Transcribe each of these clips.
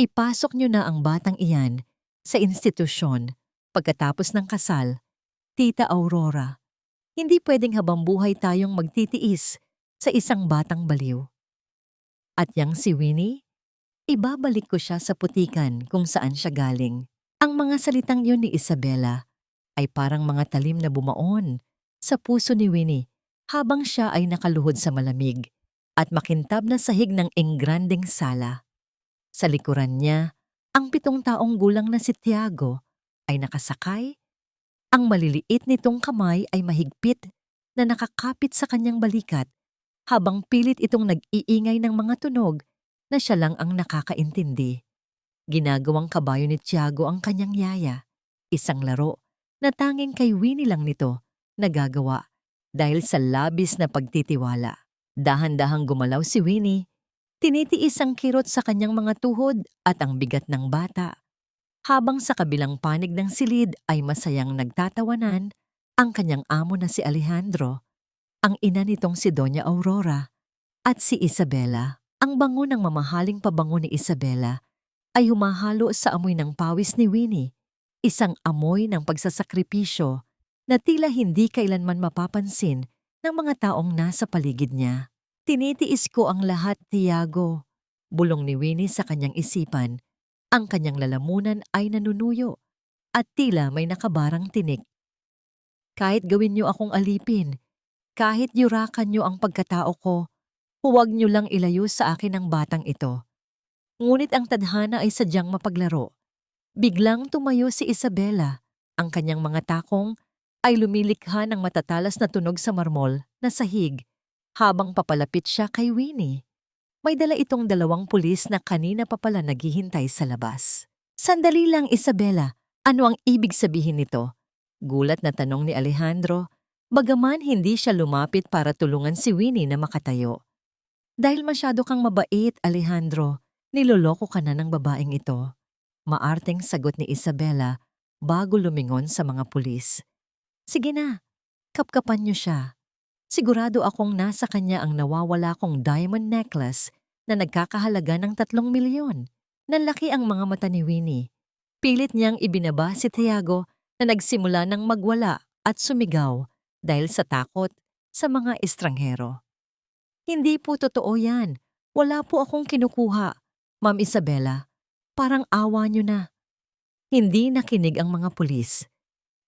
Ipasok niyo na ang batang iyan sa institusyon pagkatapos ng kasal, Tita Aurora. Hindi pwedeng habang buhay tayong magtitiis sa isang batang baliw. At yang si Winnie, ibabalik ko siya sa putikan kung saan siya galing. Ang mga salitang yun ni Isabela ay parang mga talim na bumaon sa puso ni Winnie habang siya ay nakaluhod sa malamig at makintab na sahig ng engrandeng sala. Sa likuran niya, ang 7 taong gulang na si Tiago ay nakasakay. Ang maliliit nitong kamay ay mahigpit na nakakapit sa kanyang balikat habang pilit itong nag-iingay ng mga tunog na siya lang ang nakakaintindi. Ginagawang kabayo ni Tiago ang kanyang yaya, isang laro na tanging kay Winnie lang nito nagagawa dahil sa labis na pagtitiwala. Dahan-dahang gumalaw si Winnie, tinitiis ang kirot sa kanyang mga tuhod at ang bigat ng bata. Habang sa kabilang panig ng silid ay masayang nagtatawanan ang kanyang amo na si Alejandro, ang ina nitong si Doña Aurora, at si Isabela. Ang bango ng mamahaling pabango ni Isabela ay humahalo sa amoy ng pawis ni Winnie, isang amoy ng pagsasakripisyo na tila hindi kailanman mapapansin ng mga taong nasa paligid niya. Tinitiis ko ang lahat, Tiago, bulong ni Winnie sa kanyang isipan. Ang kanyang lalamunan ay nanunuyo at tila may nakabarang tinik. Kahit gawin niyo akong alipin, kahit yurakan niyo ang pagkatao ko, huwag niyo lang ilayo sa akin ang batang ito. Ngunit ang tadhana ay sadyang mapaglaro. Biglang tumayo si Isabela. Ang kanyang mga takong ay lumilikha ng matatalas na tunog sa marmol na sahig habang papalapit siya kay Winnie. May dala itong 2 pulis na kanina pa pala naghihintay sa labas. Sandali lang, Isabela. Ano ang ibig sabihin nito? Gulat na tanong ni Alejandro, bagaman hindi siya lumapit para tulungan si Winnie na makatayo. Dahil masyado kang mabait, Alejandro, niloloko ka na ng babaeng ito. Maarteng sagot ni Isabela bago lumingon sa mga pulis. Sige na, kapkapan niyo siya. Sigurado akong nasa kanya ang nawawala kong diamond necklace na nagkakahalaga ng 3 milyon. Nanlaki ang mga mata ni Winnie. Pilit niyang ibinaba si Tiago na nagsimula ng magwala at sumigaw dahil sa takot sa mga estranghero. Hindi po totoo yan. Wala po akong kinukuha, Ma'am Isabela. Parang awa niyo na. Hindi nakinig ang mga pulis.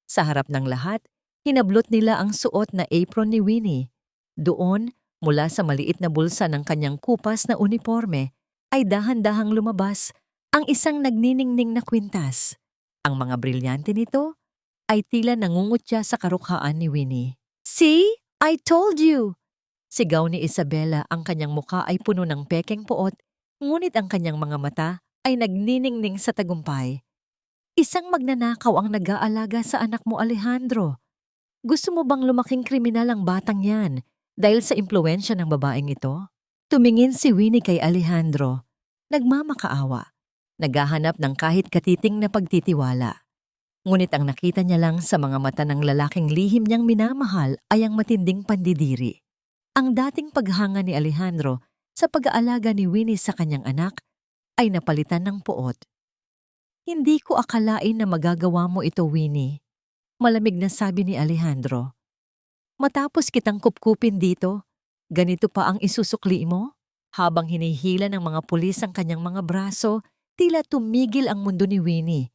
Sa harap ng lahat, hinablot nila ang suot na apron ni Winnie. Doon, mula sa maliit na bulsa ng kanyang kupas na uniforme, ay dahan-dahang lumabas ang isang nagniningning na kwintas. Ang mga brilyante nito ay tila nangungutya sa karukhaan ni Winnie. "See? I told you!" Sigaw ni Isabela. Ang kanyang muka ay puno ng pekeng puot, ngunit ang kanyang mga mata ay nagniningning sa tagumpay. Isang magnanakaw ang nag-aalaga sa anak mo, Alejandro. Gusto mo bang lumaking kriminal ang batang yan dahil sa impluwensya ng babaeng ito? Tumingin si Winnie kay Alejandro. Nagmamakaawa. Naghahanap ng kahit katiting na pagtitiwala. Ngunit ang nakita niya lang sa mga mata ng lalaking lihim niyang minamahal ay ang matinding pandidiri. Ang dating paghanga ni Alejandro sa pag-aalaga ni Winnie sa kanyang anak ay napalitan ng puot. "Hindi ko akalain na magagawa mo ito, Winnie," malamig na sabi ni Alejandro. "Matapos kitang kupkupin dito, ganito pa ang isusukli mo?" Habang hinihila ng mga pulis ang kanyang mga braso, tila tumigil ang mundo ni Winnie.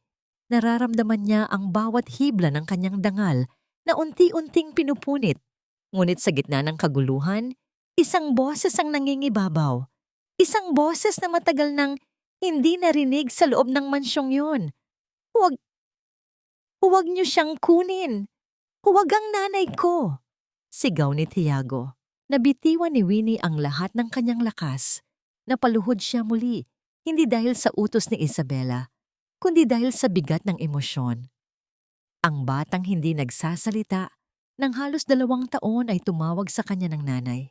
Nararamdaman niya ang bawat hibla ng kanyang dangal na unti-unting pinupunit. Ngunit sa gitna ng kaguluhan, isang boses ang nangingibabaw. Isang boses na matagal nang hindi narinig sa loob ng mansyong yun. "Huwag, huwag niyo siyang kunin. Huwag ang nanay ko!" Sigaw ni Tiago. Nabitiwan ni Winnie ang lahat ng kanyang lakas. Napaluhod siya muli, hindi dahil sa utos ni Isabela, kundi dahil sa bigat ng emosyon. Ang batang hindi nagsasalita nang halos 2 taon ay tumawag sa kanya ng nanay.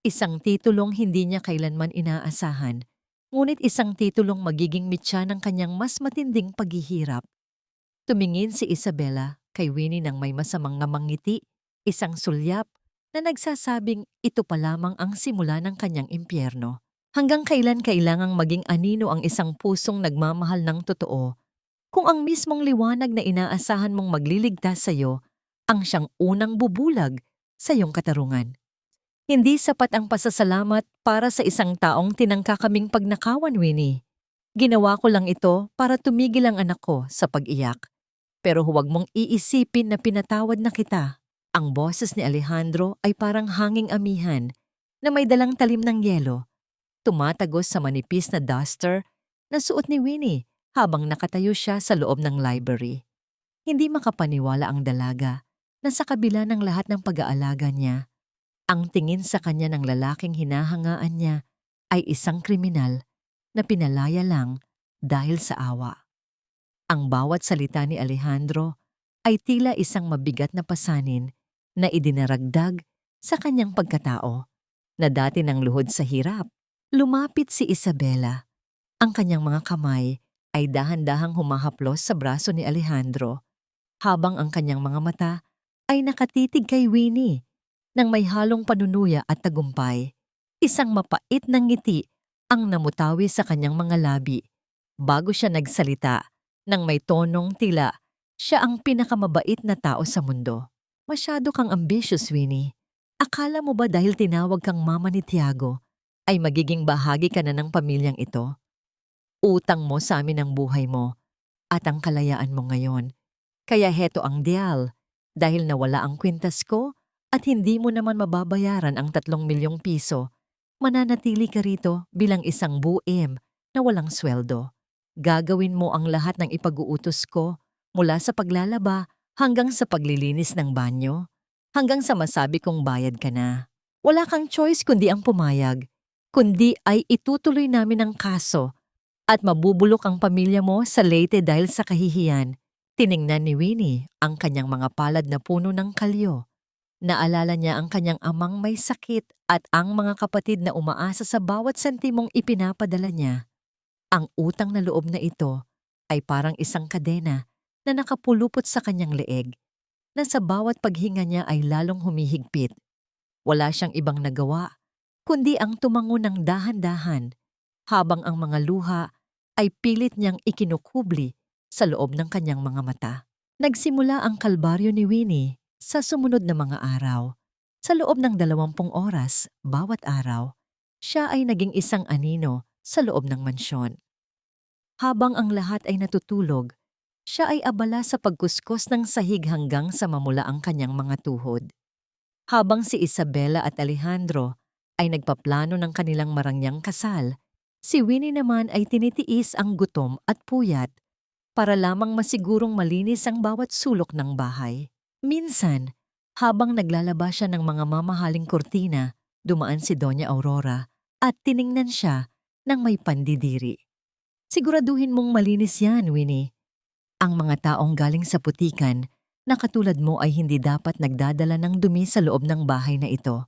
Isang titulong hindi niya kailanman inaasahan, ngunit isang titulong magiging mitya ng kanyang mas matinding paghihirap. Tumingin si Isabela kay Winnie ng may masamang ngiti, isang sulyap na nagsasabing ito pa lamang ang simula ng kanyang impyerno. Hanggang kailan kailangang maging anino ang isang pusong nagmamahal ng totoo kung ang mismong liwanag na inaasahan mong magliligtas sa'yo ang siyang unang bubulag sa iyong katarungan? Hindi sapat ang pasasalamat para sa isang taong tinangka kaming pagnakawan, Winnie. Ginawa ko lang ito para tumigil ang anak ko sa pag-iyak. Pero huwag mong iisipin na pinatawad na kita. Ang boses ni Alejandro ay parang hanging amihan na may dalang talim ng yelo, tumatagos sa manipis na duster na suot ni Winnie habang nakatayo siya sa loob ng library. Hindi makapaniwala ang dalaga na sa kabila ng lahat ng pag-aalaga niya, ang tingin sa kanya ng lalaking hinahangaan niya ay isang kriminal na pinalaya lang dahil sa awa. Ang bawat salita ni Alejandro ay tila isang mabigat na pasanin na idinaragdag sa kanyang pagkatao na dati nang luhod sa hirap. Lumapit si Isabela. Ang kanyang mga kamay ay dahan-dahang humahaplos sa braso ni Alejandro habang ang kanyang mga mata ay nakatitig kay Winnie nang may halong panunuya at tagumpay. Isang mapait na ngiti ang namutawi sa kanyang mga labi bago siya nagsalita nang may tonong tila siya ang pinakamabait na tao sa mundo. Masyado kang ambitious, Winnie. Akala mo ba dahil tinawag kang mama ni Tiago ay magiging bahagi ka na ng pamilyang ito? Utang mo sa amin ang buhay mo at ang kalayaan mo ngayon. Kaya heto ang deal. Dahil nawala ang kwintas ko at hindi mo naman mababayaran ang 3 milyong piso, mananatili ka rito bilang isang buim na walang sweldo. Gagawin mo ang lahat ng ipag-uutos ko mula sa paglalaba hanggang sa paglilinis ng banyo, hanggang sa masabi kong bayad ka na. Wala kang choice kundi ang pumayag, kundi ay itutuloy namin ang kaso at mabubulok ang pamilya mo sa Leyte dahil sa kahihiyan. Tiningnan ni Winnie ang kanyang mga palad na puno ng kalyo. Naalala niya ang kanyang amang may sakit at ang mga kapatid na umaasa sa bawat sentimong ipinapadala niya. Ang utang na loob na ito ay parang isang kadena na nakapulupot sa kanyang leeg, na sa bawat paghinga niya ay lalong humihigpit. Wala siyang ibang nagawa, kundi ang tumango ng dahan-dahan, habang ang mga luha ay pilit niyang ikinukubli sa loob ng kanyang mga mata. Nagsimula ang kalbaryo ni Winnie sa sumunod na mga araw. Sa loob ng 20 oras bawat araw, siya ay naging isang anino sa loob ng mansyon. Habang ang lahat ay natutulog, siya ay abala sa pagkuskos ng sahig hanggang sa mamula ang kanyang mga tuhod. Habang si Isabela at Alejandro ay nagpaplano ng kanilang marangyang kasal, si Winnie naman ay tinitiis ang gutom at puyat para lamang masigurong malinis ang bawat sulok ng bahay. Minsan, habang naglalaba siya ng mga mamahaling kurtina, dumaan si Doña Aurora at tiningnan siya ng may pandidiri. Siguraduhin mong malinis yan, Winnie. Ang mga taong galing sa putikan na katulad mo ay hindi dapat nagdadala ng dumi sa loob ng bahay na ito.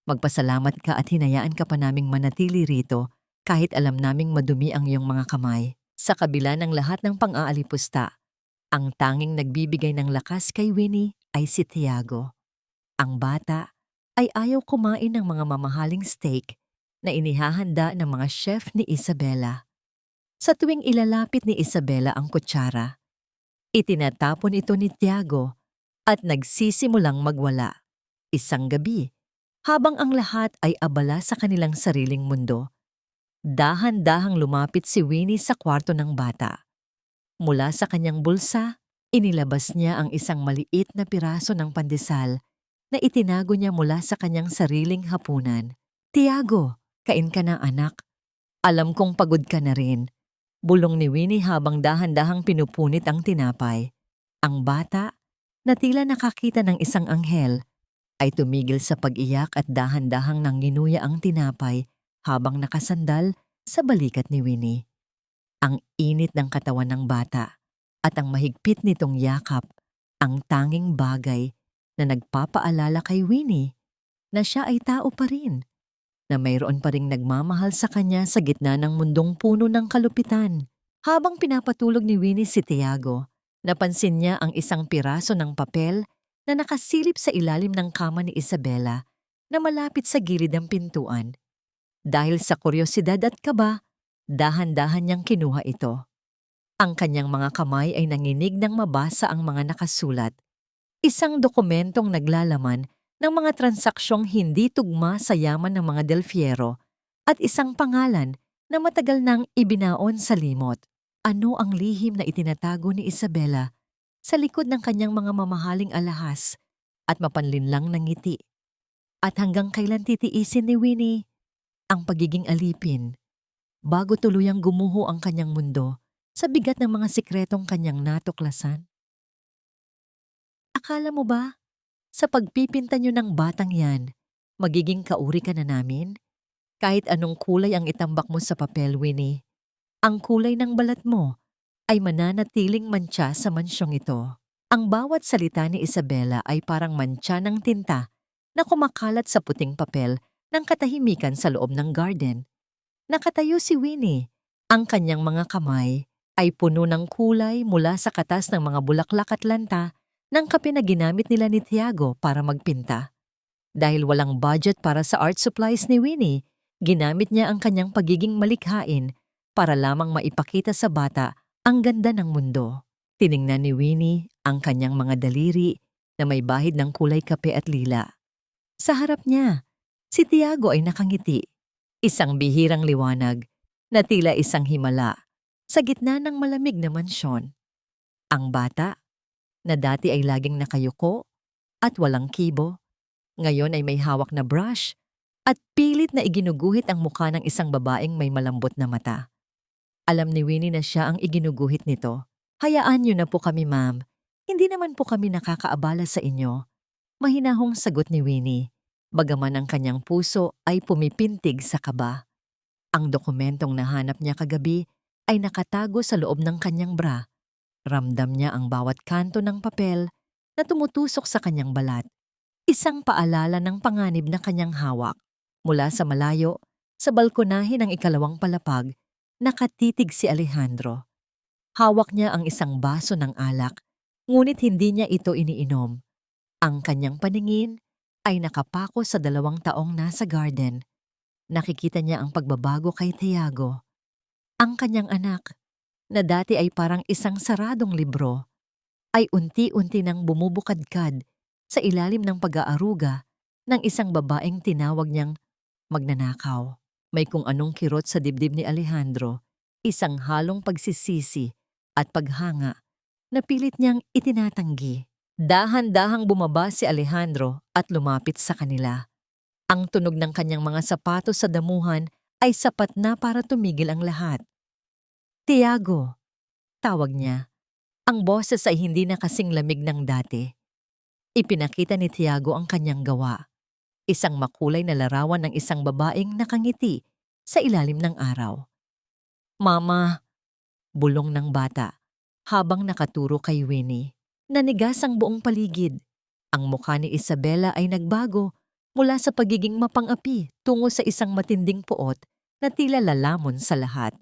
Magpasalamat ka at hinayaan ka pa naming manatili rito kahit alam naming madumi ang iyong mga kamay. Sa kabila ng lahat ng pang-aalipusta, ang tanging nagbibigay ng lakas kay Winnie ay si Tiago. Ang bata ay ayaw kumain ng mga mamahaling steak na inihahanda ng mga chef ni Isabela. Sa tuwing ilalapit ni Isabela ang kutsara, itinatapon ito ni Tiago at nagsisimulang magwala. Isang gabi, habang ang lahat ay abala sa kanilang sariling mundo, dahan-dahang lumapit si Winnie sa kwarto ng bata. Mula sa kanyang bulsa, inilabas niya ang isang maliit na piraso ng pandesal na itinago niya mula sa kanyang sariling hapunan. Tiago, kain ka na anak. Alam kong pagod ka na rin. Bulong ni Winnie habang dahan-dahang pinupunit ang tinapay. Ang bata, na tila nakakita ng isang anghel, ay tumigil sa pag-iyak at dahan-dahang nanginuya ang tinapay habang nakasandal sa balikat ni Winnie. Ang init ng katawan ng bata at ang mahigpit nitong yakap ang tanging bagay na nagpapaalala kay Winnie na siya ay tao pa rin, na mayroon pa ring nagmamahal sa kanya sa gitna ng mundong puno ng kalupitan. Habang pinapatulog ni Winnie si Tiago, napansin niya ang isang piraso ng papel na nakasilip sa ilalim ng kama ni Isabela na malapit sa gilid ng pintuan. Dahil sa kuryosidad at kaba, dahan-dahan niyang kinuha ito. Ang kanyang mga kamay ay nanginig nang mabasa ang mga nakasulat. Isang dokumentong naglalaman ng mga transaksyong hindi tugma sa yaman ng mga Del Fiero at isang pangalan na matagal nang ibinaon sa limot. Ano ang lihim na itinatago ni Isabela sa likod ng kanyang mga mamahaling alahas at mapanlinlang na ngiti? At hanggang kailan titiisin ni Winnie ang pagiging alipin bago tuluyang gumuho ang kanyang mundo sa bigat ng mga sikretong kanyang natuklasan? Akala mo ba, sa pagpipinta niyo ng batang yan, magiging kauri ka na namin? Kahit anong kulay ang itambak mo sa papel, Winnie, ang kulay ng balat mo ay mananatiling mantsa sa mansyong ito. Ang bawat salita ni Isabela ay parang mantsa ng tinta na kumakalat sa puting papel ng katahimikan sa loob ng garden. Nakatayo si Winnie. Ang kanyang mga kamay ay puno ng kulay mula sa katas ng mga bulaklak at lanta ng kape na ginamit nila ni Tiago para magpinta. Dahil walang budget para sa art supplies ni Winnie, ginamit niya ang kanyang pagiging malikhain para lamang maipakita sa bata ang ganda ng mundo. Tiningnan ni Winnie ang kanyang mga daliri na may bahid ng kulay kape at lila. Sa harap niya, si Tiago ay nakangiti, isang bihirang liwanag na tila isang himala sa gitna ng malamig na mansyon. Ang bata, na dati ay laging nakayuko at walang kibo, ngayon ay may hawak na brush at pilit na iginuguhit ang mukha ng isang babaeng may malambot na mata. Alam ni Winnie na siya ang iginuguhit nito. "Hayaan niyo na po kami, ma'am. Hindi naman po kami nakakaabala sa inyo." Mahinahong sagot ni Winnie, bagaman ang kanyang puso ay pumipintig sa kaba. Ang dokumentong nahanap niya kagabi ay nakatago sa loob ng kanyang bra. Ramdam niya ang bawat kanto ng papel na tumutusok sa kanyang balat. Isang paalala ng panganib na kanyang hawak. Mula sa malayo, sa balkonahe ng ikalawang palapag, nakatitig si Alejandro. Hawak niya ang isang baso ng alak, ngunit hindi niya ito iniinom. Ang kanyang paningin ay nakapako sa 2 taong nasa garden. Nakikita niya ang pagbabago kay Tiago. Ang kanyang anak, na dati ay parang isang saradong libro, ay unti-unti nang bumubukadkad sa ilalim ng pag-aaruga ng isang babaeng tinawag niyang magnanakaw. May kung anong kirot sa dibdib ni Alejandro, isang halong pagsisisi at paghanga na pilit niyang itinatanggi. Dahan-dahang bumaba si Alejandro at lumapit sa kanila. Ang tunog ng kanyang mga sapatos sa damuhan ay sapat na para tumigil ang lahat. "Tiago," tawag niya. Ang boses ay hindi na kasing lamig ng dati. Ipinakita ni Tiago ang kanyang gawa. Isang makulay na larawan ng isang babaeng nakangiti sa ilalim ng araw. "Mama," bulong ng bata habang nakaturo kay Winnie. Nanigas ang buong paligid. Ang mukha ni Isabela ay nagbago mula sa pagiging mapang-api tungo sa isang matinding puot na tila lalamon sa lahat.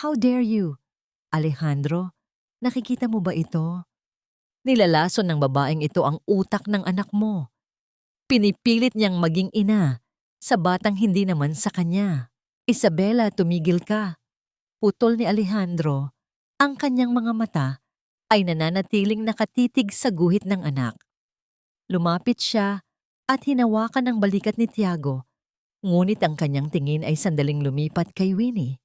"How dare you? Alejandro, nakikita mo ba ito? Nilalason ng babaeng ito ang utak ng anak mo. Pinipilit niyang maging ina sa batang hindi naman sa kanya. Isabela, tumigil ka." Putol ni Alejandro. Ang kanyang mga mata ay nananatiling nakatitig sa guhit ng anak. Lumapit siya at hinawakan ang balikat ni Tiago, ngunit ang kanyang tingin ay sandaling lumipat kay Winnie.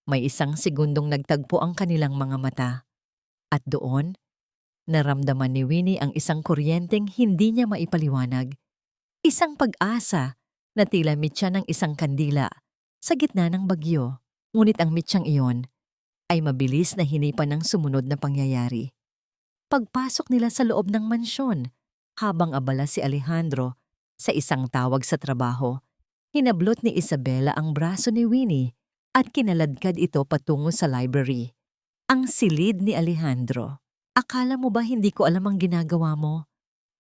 May isang segundong nagtagpo ang kanilang mga mata. At doon, naramdaman ni Winnie ang isang kuryenteng hindi niya maipaliwanag. Isang pag-asa na tila mitya ng isang kandila sa gitna ng bagyo. Ngunit ang mitsyang iyon ay mabilis na hinipan ng sumunod na pangyayari. Pagpasok nila sa loob ng mansyon, habang abala si Alejandro sa isang tawag sa trabaho, hinablot ni Isabela ang braso ni Winnie at kinaladkad ito patungo sa library. Ang silid ni Alejandro. "Akala mo ba hindi ko alam ang ginagawa mo?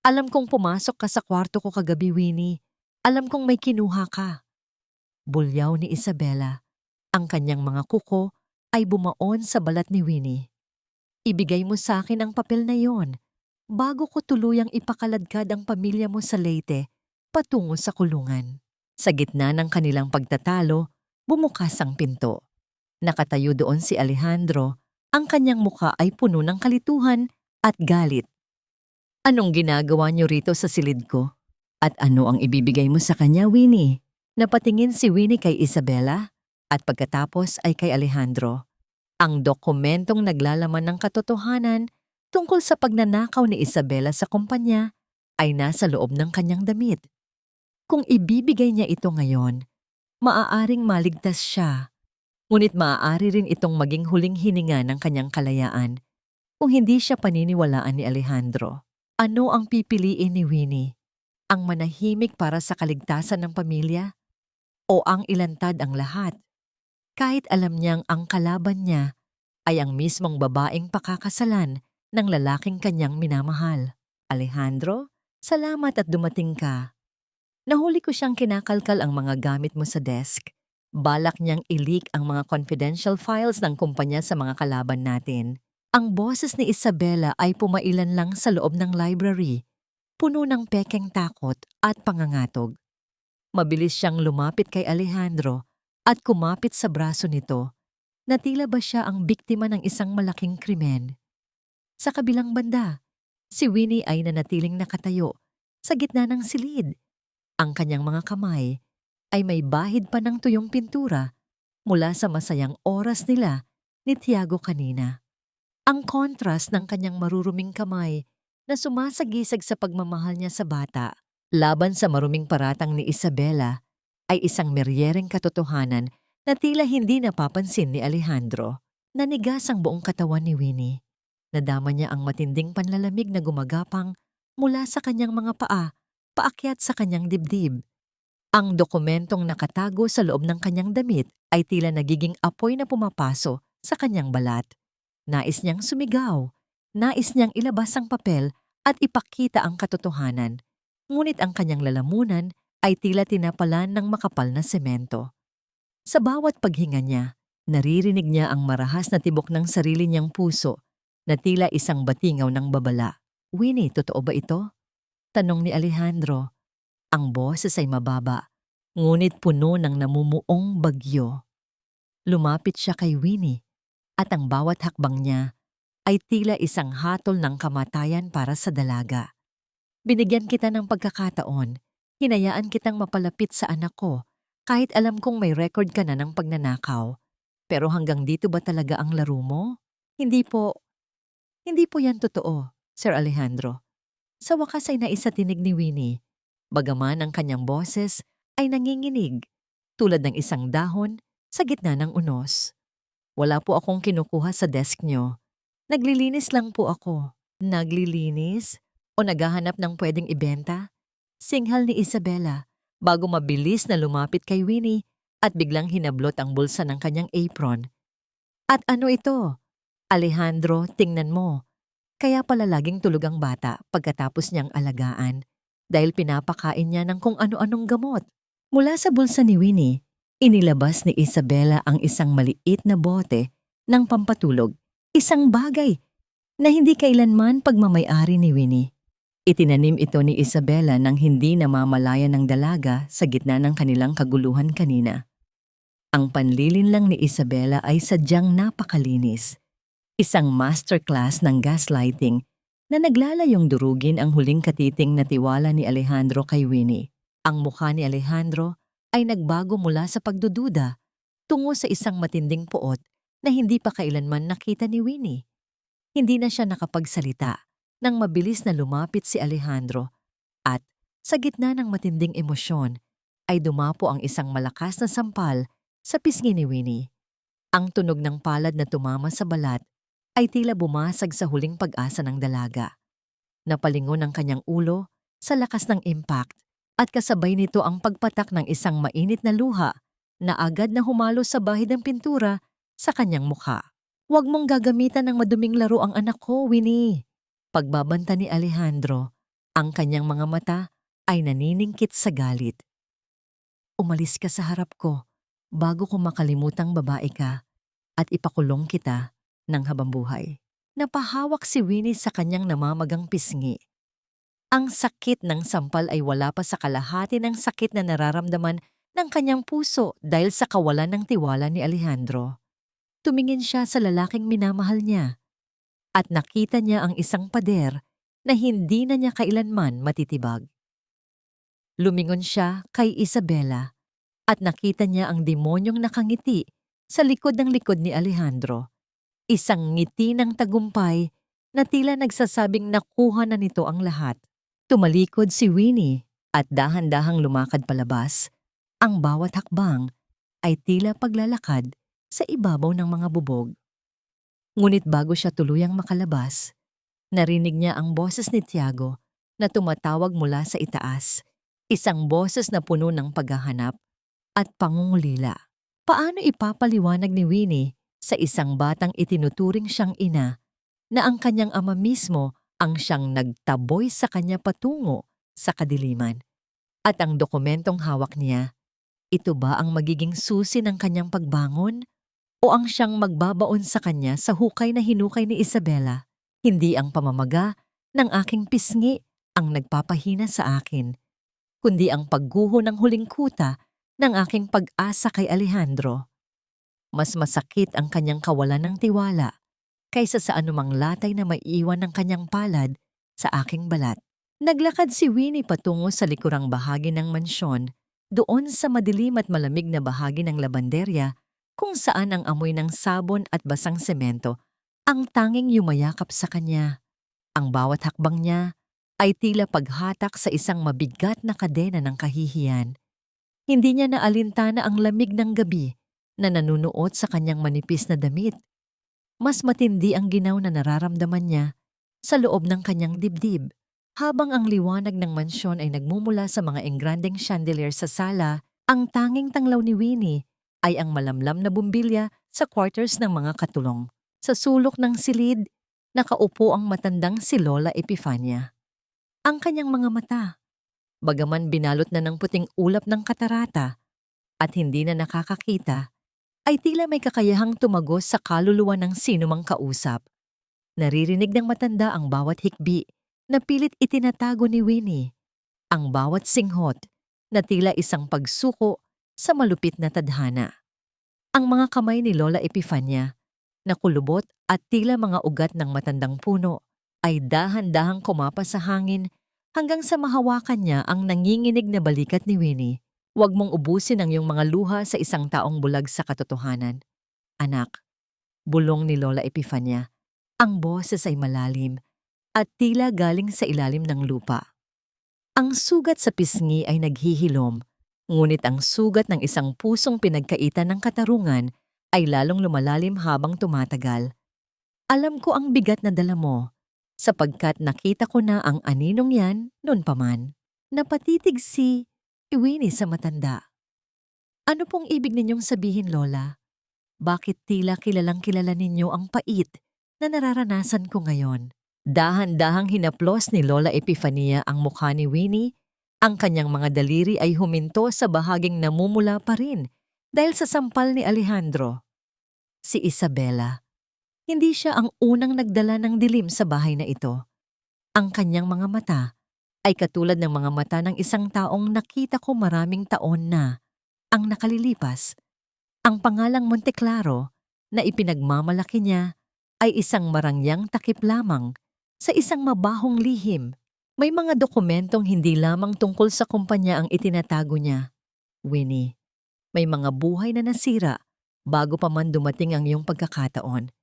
Alam kong pumasok ka sa kwarto ko kagabi, Winnie. Alam kong may kinuha ka." Bulyaw ni Isabela. Ang kanyang mga kuko ay bumaon sa balat ni Winnie. "Ibigay mo sa akin ang papel na yon bago ko tuluyang ipakaladkad ang pamilya mo sa Leyte patungo sa kulungan." Sa gitna ng kanilang pagtatalo, bumukas ang pinto. Nakatayo doon si Alejandro, ang kanyang muka ay puno ng kalituhan at galit. Anong ginagawa niyo rito sa silid ko? At ano ang ibibigay mo sa kanya, Winnie? Napatingin si Winnie kay Isabela at pagkatapos ay kay Alejandro. Ang dokumentong naglalaman ng katotohanan tungkol sa pagnanakaw ni Isabela sa kumpanya ay nasa loob ng kanyang damit. Kung ibibigay niya ito ngayon, maaaring maligtas siya. Ngunit maaari rin itong maging huling hininga ng kanyang kalayaan kung hindi siya paniniwalaan ni Alejandro. Ano ang pipiliin ni Winnie? Ang manahimik para sa kaligtasan ng pamilya? O ang ilantad ang lahat? Kahit alam niyang ang kalaban niya ay ang mismong babaeng pakakasalan ng lalaking kanyang minamahal. Alejandro, salamat at dumating ka. Nahuli ko siyang kinakalkal ang mga gamit mo sa desk. Balak niyang i-leak ang mga confidential files ng kumpanya sa mga kalaban natin. Ang boses ni Isabela ay pumailan lang sa loob ng library, puno ng pekeng takot at pangangatog. Mabilis siyang lumapit kay Alejandro at kumapit sa braso nito na tila ba siya ang biktima ng isang malaking krimen. Sa kabilang banda, si Winnie ay nanatiling nakatayo sa gitna ng silid. Ang kanyang mga kamay ay may bahid pa ng tuyong pintura mula sa masayang oras nila ni Tiago kanina. Ang kontrast ng kanyang maruruming kamay na sumasagisag sa pagmamahal niya sa bata laban sa maruming paratang ni Isabela ay isang meryereng katotohanan na tila hindi napapansin ni Alejandro. Nanigas ang buong katawan ni Winnie. Nadama niya ang matinding panlalamig na gumagapang mula sa kanyang mga paa, paakyat sa kanyang dibdib. Ang dokumentong nakatago sa loob ng kanyang damit ay tila nagiging apoy na pumapaso sa kanyang balat. Nais niyang sumigaw, nais niyang ilabas ang papel at ipakita ang katotohanan. Ngunit ang kanyang lalamunan ay tila tinapalan ng makapal na semento. Sa bawat paghinga niya, naririnig niya ang marahas na tibok ng sarili niyang puso na tila isang batingaw ng babala. Winnie, totoo ba ito? Tanong ni Alejandro. Ang boses ay mababa, ngunit puno ng namumuong bagyo. Lumapit siya kay Winnie at ang bawat hakbang niya ay tila isang hatol ng kamatayan para sa dalaga. Binigyan kita ng pagkakataon, hinayaan kitang mapalapit sa anak ko kahit alam kong may record ka na ng pagnanakaw. Pero hanggang dito ba talaga ang laro mo? Hindi po yan totoo, Sir Alejandro. Sa wakas ay naisatinig ni Winnie, bagaman ang kanyang boses ay nanginginig tulad ng isang dahon sa gitna ng unos. Wala po akong kinukuha sa desk niyo. Naglilinis lang po ako. Naglilinis? O naghahanap ng pwedeng ibenta? Singhal ni Isabela bago mabilis na lumapit kay Winnie at biglang hinablot ang bulsa ng kanyang apron. At ano ito? Alejandro, tingnan mo. Kaya pala laging tulog ang bata pagkatapos niyang alagaan dahil pinapakain niya ng kung ano-anong gamot. Mula sa bulsa ni Winnie, inilabas ni Isabela ang isang maliit na bote ng pampatulog, isang bagay na hindi kailanman pagmamay-ari ni Winnie. Itinanim ito ni Isabela nang hindi namamalayan ng dalaga sa gitna ng kanilang kaguluhan kanina. Ang panlilin lang ni Isabela ay sadyang napakalinis. Isang masterclass ng gaslighting na naglalayong durugin ang huling katiting na tiwala ni Alejandro kay Winnie. Ang mukha ni Alejandro ay nagbago mula sa pagdududa tungo sa isang matinding puot na hindi pa kailanman nakita ni Winnie. Hindi na siya nakapagsalita nang mabilis na lumapit si Alejandro at sa gitna ng matinding emosyon ay dumapo ang isang malakas na sampal sa pisngi ni Winnie. Ang tunog ng palad na tumama sa balat ay tila bumasag sa huling pag-asa ng dalaga. Napalingon ang kanyang ulo sa lakas ng impact at kasabay nito ang pagpatak ng isang mainit na luha na agad na humalo sa bahid ng pintura sa kanyang mukha. Huwag mong gagamitan ng maduming laro ang anak ko, Winnie. Pagbabanta ni Alejandro, ang kanyang mga mata ay naniningkit sa galit. Umalis ka sa harap ko bago ko makalimutang babae ka at ipakulong kita ng habambuhay. Napahawak si Winnie sa kanyang namamagang pisngi. Ang sakit ng sampal ay wala pa sa kalahati ng sakit na nararamdaman ng kanyang puso dahil sa kawalan ng tiwala ni Alejandro. Tumingin siya sa lalaking minamahal niya at nakita niya ang isang pader na hindi na niya kailanman matitibag. Lumingon siya kay Isabela at nakita niya ang demonyong nakangiti sa likod ni Alejandro. Isang ngiti ng tagumpay na tila nagsasabing nakuha na nito ang lahat. Tumalikod si Winnie at dahan-dahang lumakad palabas. Ang bawat hakbang ay tila paglalakad sa ibabaw ng mga bubog. Ngunit bago siya tuluyang makalabas, narinig niya ang boses ni Tiago na tumatawag mula sa itaas. Isang boses na puno ng paghahanap at pangungulila. Paano ipapaliwanag ni Winnie sa isang batang itinuturing siyang ina na ang kanyang ama mismo ang siyang nagtaboy sa kanya patungo sa kadiliman? At ang dokumentong hawak niya, ito ba ang magiging susi ng kanyang pagbangon? O ang siyang magbabaon sa kanya sa hukay na hinukay ni Isabela? Hindi ang pamamaga ng aking pisngi ang nagpapahina sa akin, kundi ang pagguho ng huling kuta ng aking pag-asa kay Alejandro. Mas masakit ang kanyang kawalan ng tiwala kaysa sa anumang latay na maiiwan ng kanyang palad sa aking balat. Naglakad si Winnie patungo sa likurang bahagi ng mansyon, doon sa madilim at malamig na bahagi ng labanderya kung saan ang amoy ng sabon at basang semento ang tanging yumayakap sa kanya. Ang bawat hakbang niya ay tila paghatak sa isang mabigat na kadena ng kahihiyan. Hindi niya naalintana ang lamig ng gabi na nanunuot sa kanyang manipis na damit. Mas matindi ang ginaw na nararamdaman niya sa loob ng kanyang dibdib. Habang ang liwanag ng mansyon ay nagmumula sa mga engrandeng chandelier sa sala, ang tanging tanglaw ni Winnie ay ang malamlam na bumbilya sa quarters ng mga katulong. Sa sulok ng silid, nakaupo ang matandang si Lola Epifania. Ang kanyang mga mata, bagaman binalot na ng puting ulap ng katarata at hindi na nakakakita, ay tila may kakayahang tumagos sa kaluluwa ng sinumang kausap. Naririnig ng matanda ang bawat hikbi na pilit itinatago ni Winnie, ang bawat singhot na tila isang pagsuko sa malupit na tadhana. Ang mga kamay ni Lola Epifania, na kulubot at tila mga ugat ng matandang puno, ay dahan-dahang kumapa sa hangin hanggang sa mahawakan niya ang nanginginig na balikat ni Winnie. Huwag mong ubusin ang iyong mga luha sa isang taong bulag sa katotohanan. Anak, bulong ni Lola Epifania. Ang boses ay malalim at tila galing sa ilalim ng lupa. Ang sugat sa pisngi ay naghihilom, ngunit ang sugat ng isang pusong pinagkaitan ng katarungan ay lalong lumalalim habang tumatagal. Alam ko ang bigat na dala mo, sapagkat nakita ko na ang aninong yan noon pa man. Napatitig si Winnie sa matanda. Ano pong ibig ninyong sabihin, Lola? Bakit tila kilalang kilala ninyo ang pait na nararanasan ko ngayon? Dahan-dahang hinaplos ni Lola Epifania ang mukha ni Winnie. Ang kanyang mga daliri ay huminto sa bahaging namumula pa rin dahil sa sampal ni Alejandro. Si Isabela. Hindi siya ang unang nagdala ng dilim sa bahay na ito. Ang kanyang mga mata ay katulad ng mga mata ng isang taong nakita ko maraming taon na ang nakalilipas. Ang pangalang Monteclaro na ipinagmamalaki niya ay isang marangyang takip lamang sa isang mabahong lihim. May mga dokumentong hindi lamang tungkol sa kumpanya ang itinatago niya. Winnie, may mga buhay na nasira bago pa man dumating ang iyong pagkakataon.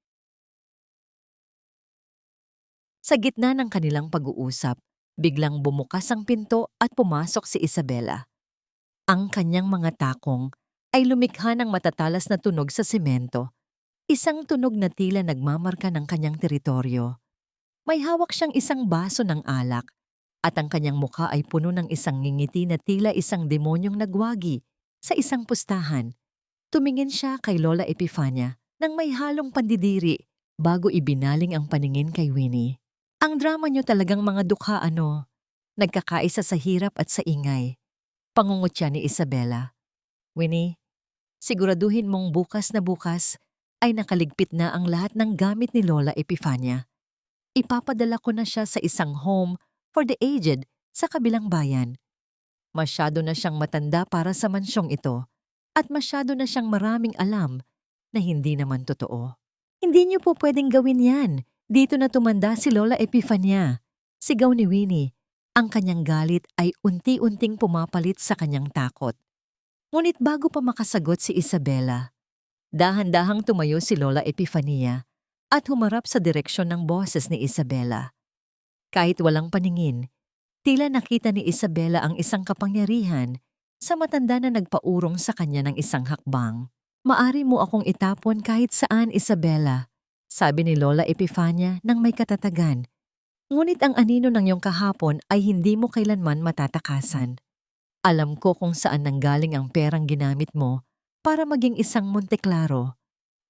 Sa gitna ng kanilang pag-uusap, biglang bumukas ang pinto at pumasok si Isabela. Ang kanyang mga takong ay lumikha ng matatalas na tunog sa semento, isang tunog na tila nagmamarka ng kanyang teritoryo. May hawak siyang isang baso ng alak at ang kanyang mukha ay puno ng isang ngingiti na tila isang demonyong nagwagi sa isang pustahan. Tumingin siya kay Lola Epifania nang may halong pandidiri bago ibinaling ang paningin kay Winnie. Ang drama niyo talagang mga dukha nagkakaisa sa hirap at sa ingay. Pangungutya ni Isabela. Winnie, siguraduhin mong bukas na bukas ay nakaligpit na ang lahat ng gamit ni Lola Epifania. Ipapadala ko na siya sa isang home for the aged sa kabilang bayan. Masyado na siyang matanda para sa mansyong ito at masyado na siyang maraming alam na hindi naman totoo. Hindi niyo po pwedeng gawin yan. Dito na tumanda si Lola Epifania. Sigaw ni Winnie. Ang kanyang galit ay unti-unting pumapalit sa kanyang takot. Ngunit bago pa makasagot si Isabela, dahan-dahang tumayo si Lola Epifania at humarap sa direksyon ng boses ni Isabela. Kahit walang paningin, tila nakita ni Isabela ang isang kapangyarihan sa matanda na nagpaurong sa kanya ng isang hakbang. "Maari mo akong itapon kahit saan, Isabela," sabi ni Lola Epifania nang may katatagan. "Ngunit ang anino ng iyong kahapon ay hindi mo kailanman matatakasan. Alam ko kung saan nanggaling ang perang ginamit mo para maging isang Monteklaro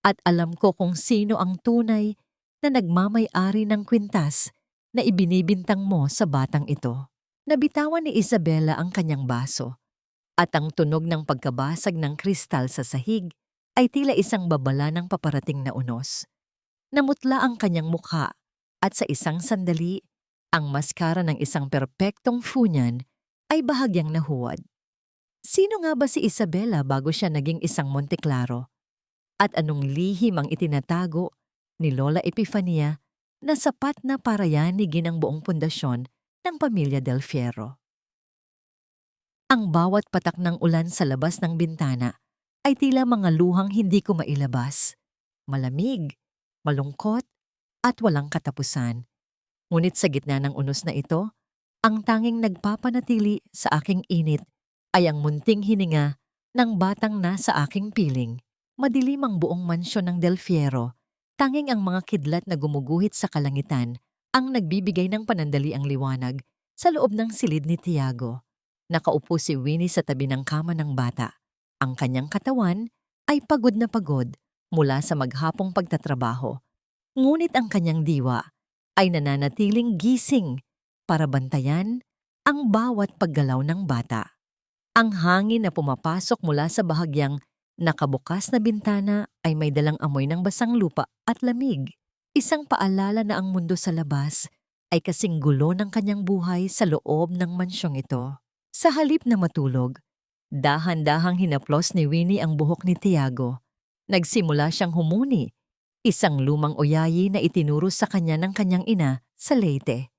at alam ko kung sino ang tunay na nagmamay-ari ng kwintas na ibinibintang mo sa batang ito." Nabitawan ni Isabela ang kanyang baso at ang tunog ng pagkabasag ng kristal sa sahig ay tila isang babala ng paparating na unos. Namutla ang kanyang mukha at sa isang sandali, ang maskara ng isang perpektong funyan ay bahagyang nahuwad. Sino nga ba si Isabela bago siya naging isang Monteklaro? At anong lihim ang itinatago ni Lola Epifania na sapat na para yanigin ang buong pundasyon ng pamilya Del Fierro? Ang bawat patak ng ulan sa labas ng bintana ay tila mga luhang hindi ko mailabas. Malamig, malungkot, at walang katapusan. Ngunit sa gitna ng unos na ito, ang tanging nagpapanatili sa aking init ay ang munting hininga ng batang nasa aking piling. Madilim ang buong mansyon ng Del Fierro, tanging ang mga kidlat na gumuguhit sa kalangitan ang nagbibigay ng panandaliang liwanag sa loob ng silid ni Tiago. Nakaupo si Winnie sa tabi ng kama ng bata. Ang kanyang katawan ay pagod na pagod mula sa maghapong pagtatrabaho. Ngunit ang kanyang diwa ay nananatiling gising para bantayan ang bawat paggalaw ng bata. Ang hangin na pumapasok mula sa bahagyang nakabukas na bintana ay may dalang amoy ng basang lupa at lamig. Isang paalala na ang mundo sa labas ay kasing gulo ng kanyang buhay sa loob ng mansyong ito. Sa halip na matulog, dahan-dahang hinaplos ni Winnie ang buhok ni Tiago. Nagsimula siyang humuni, isang lumang oyayi na itinuro sa kanya ng kanyang ina sa Leyte.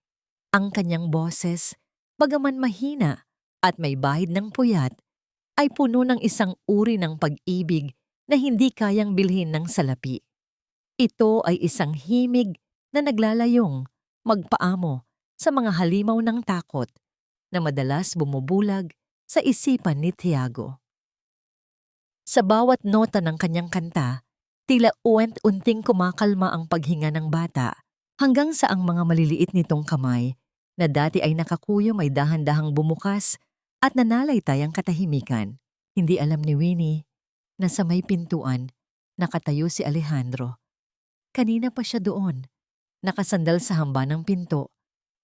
Ang kanyang boses, bagaman mahina at may bahid ng puyat, ay puno ng isang uri ng pag-ibig na hindi kayang bilhin ng salapi. Ito ay isang himig na naglalayong, magpaamo sa mga halimaw ng takot na madalas bumubulag sa isipan ni Tiago. Sa bawat nota ng kanyang kanta, tila uwent-unting kumakalma ang paghinga ng bata hanggang sa ang mga maliliit nitong kamay na dati ay nakakuyom ay dahan-dahang bumukas at nanalaitay ang katahimikan. Hindi alam ni Winnie na sa may pintuan nakatayo si Alejandro. Kanina pa siya doon, nakasandal sa hamba ng pinto.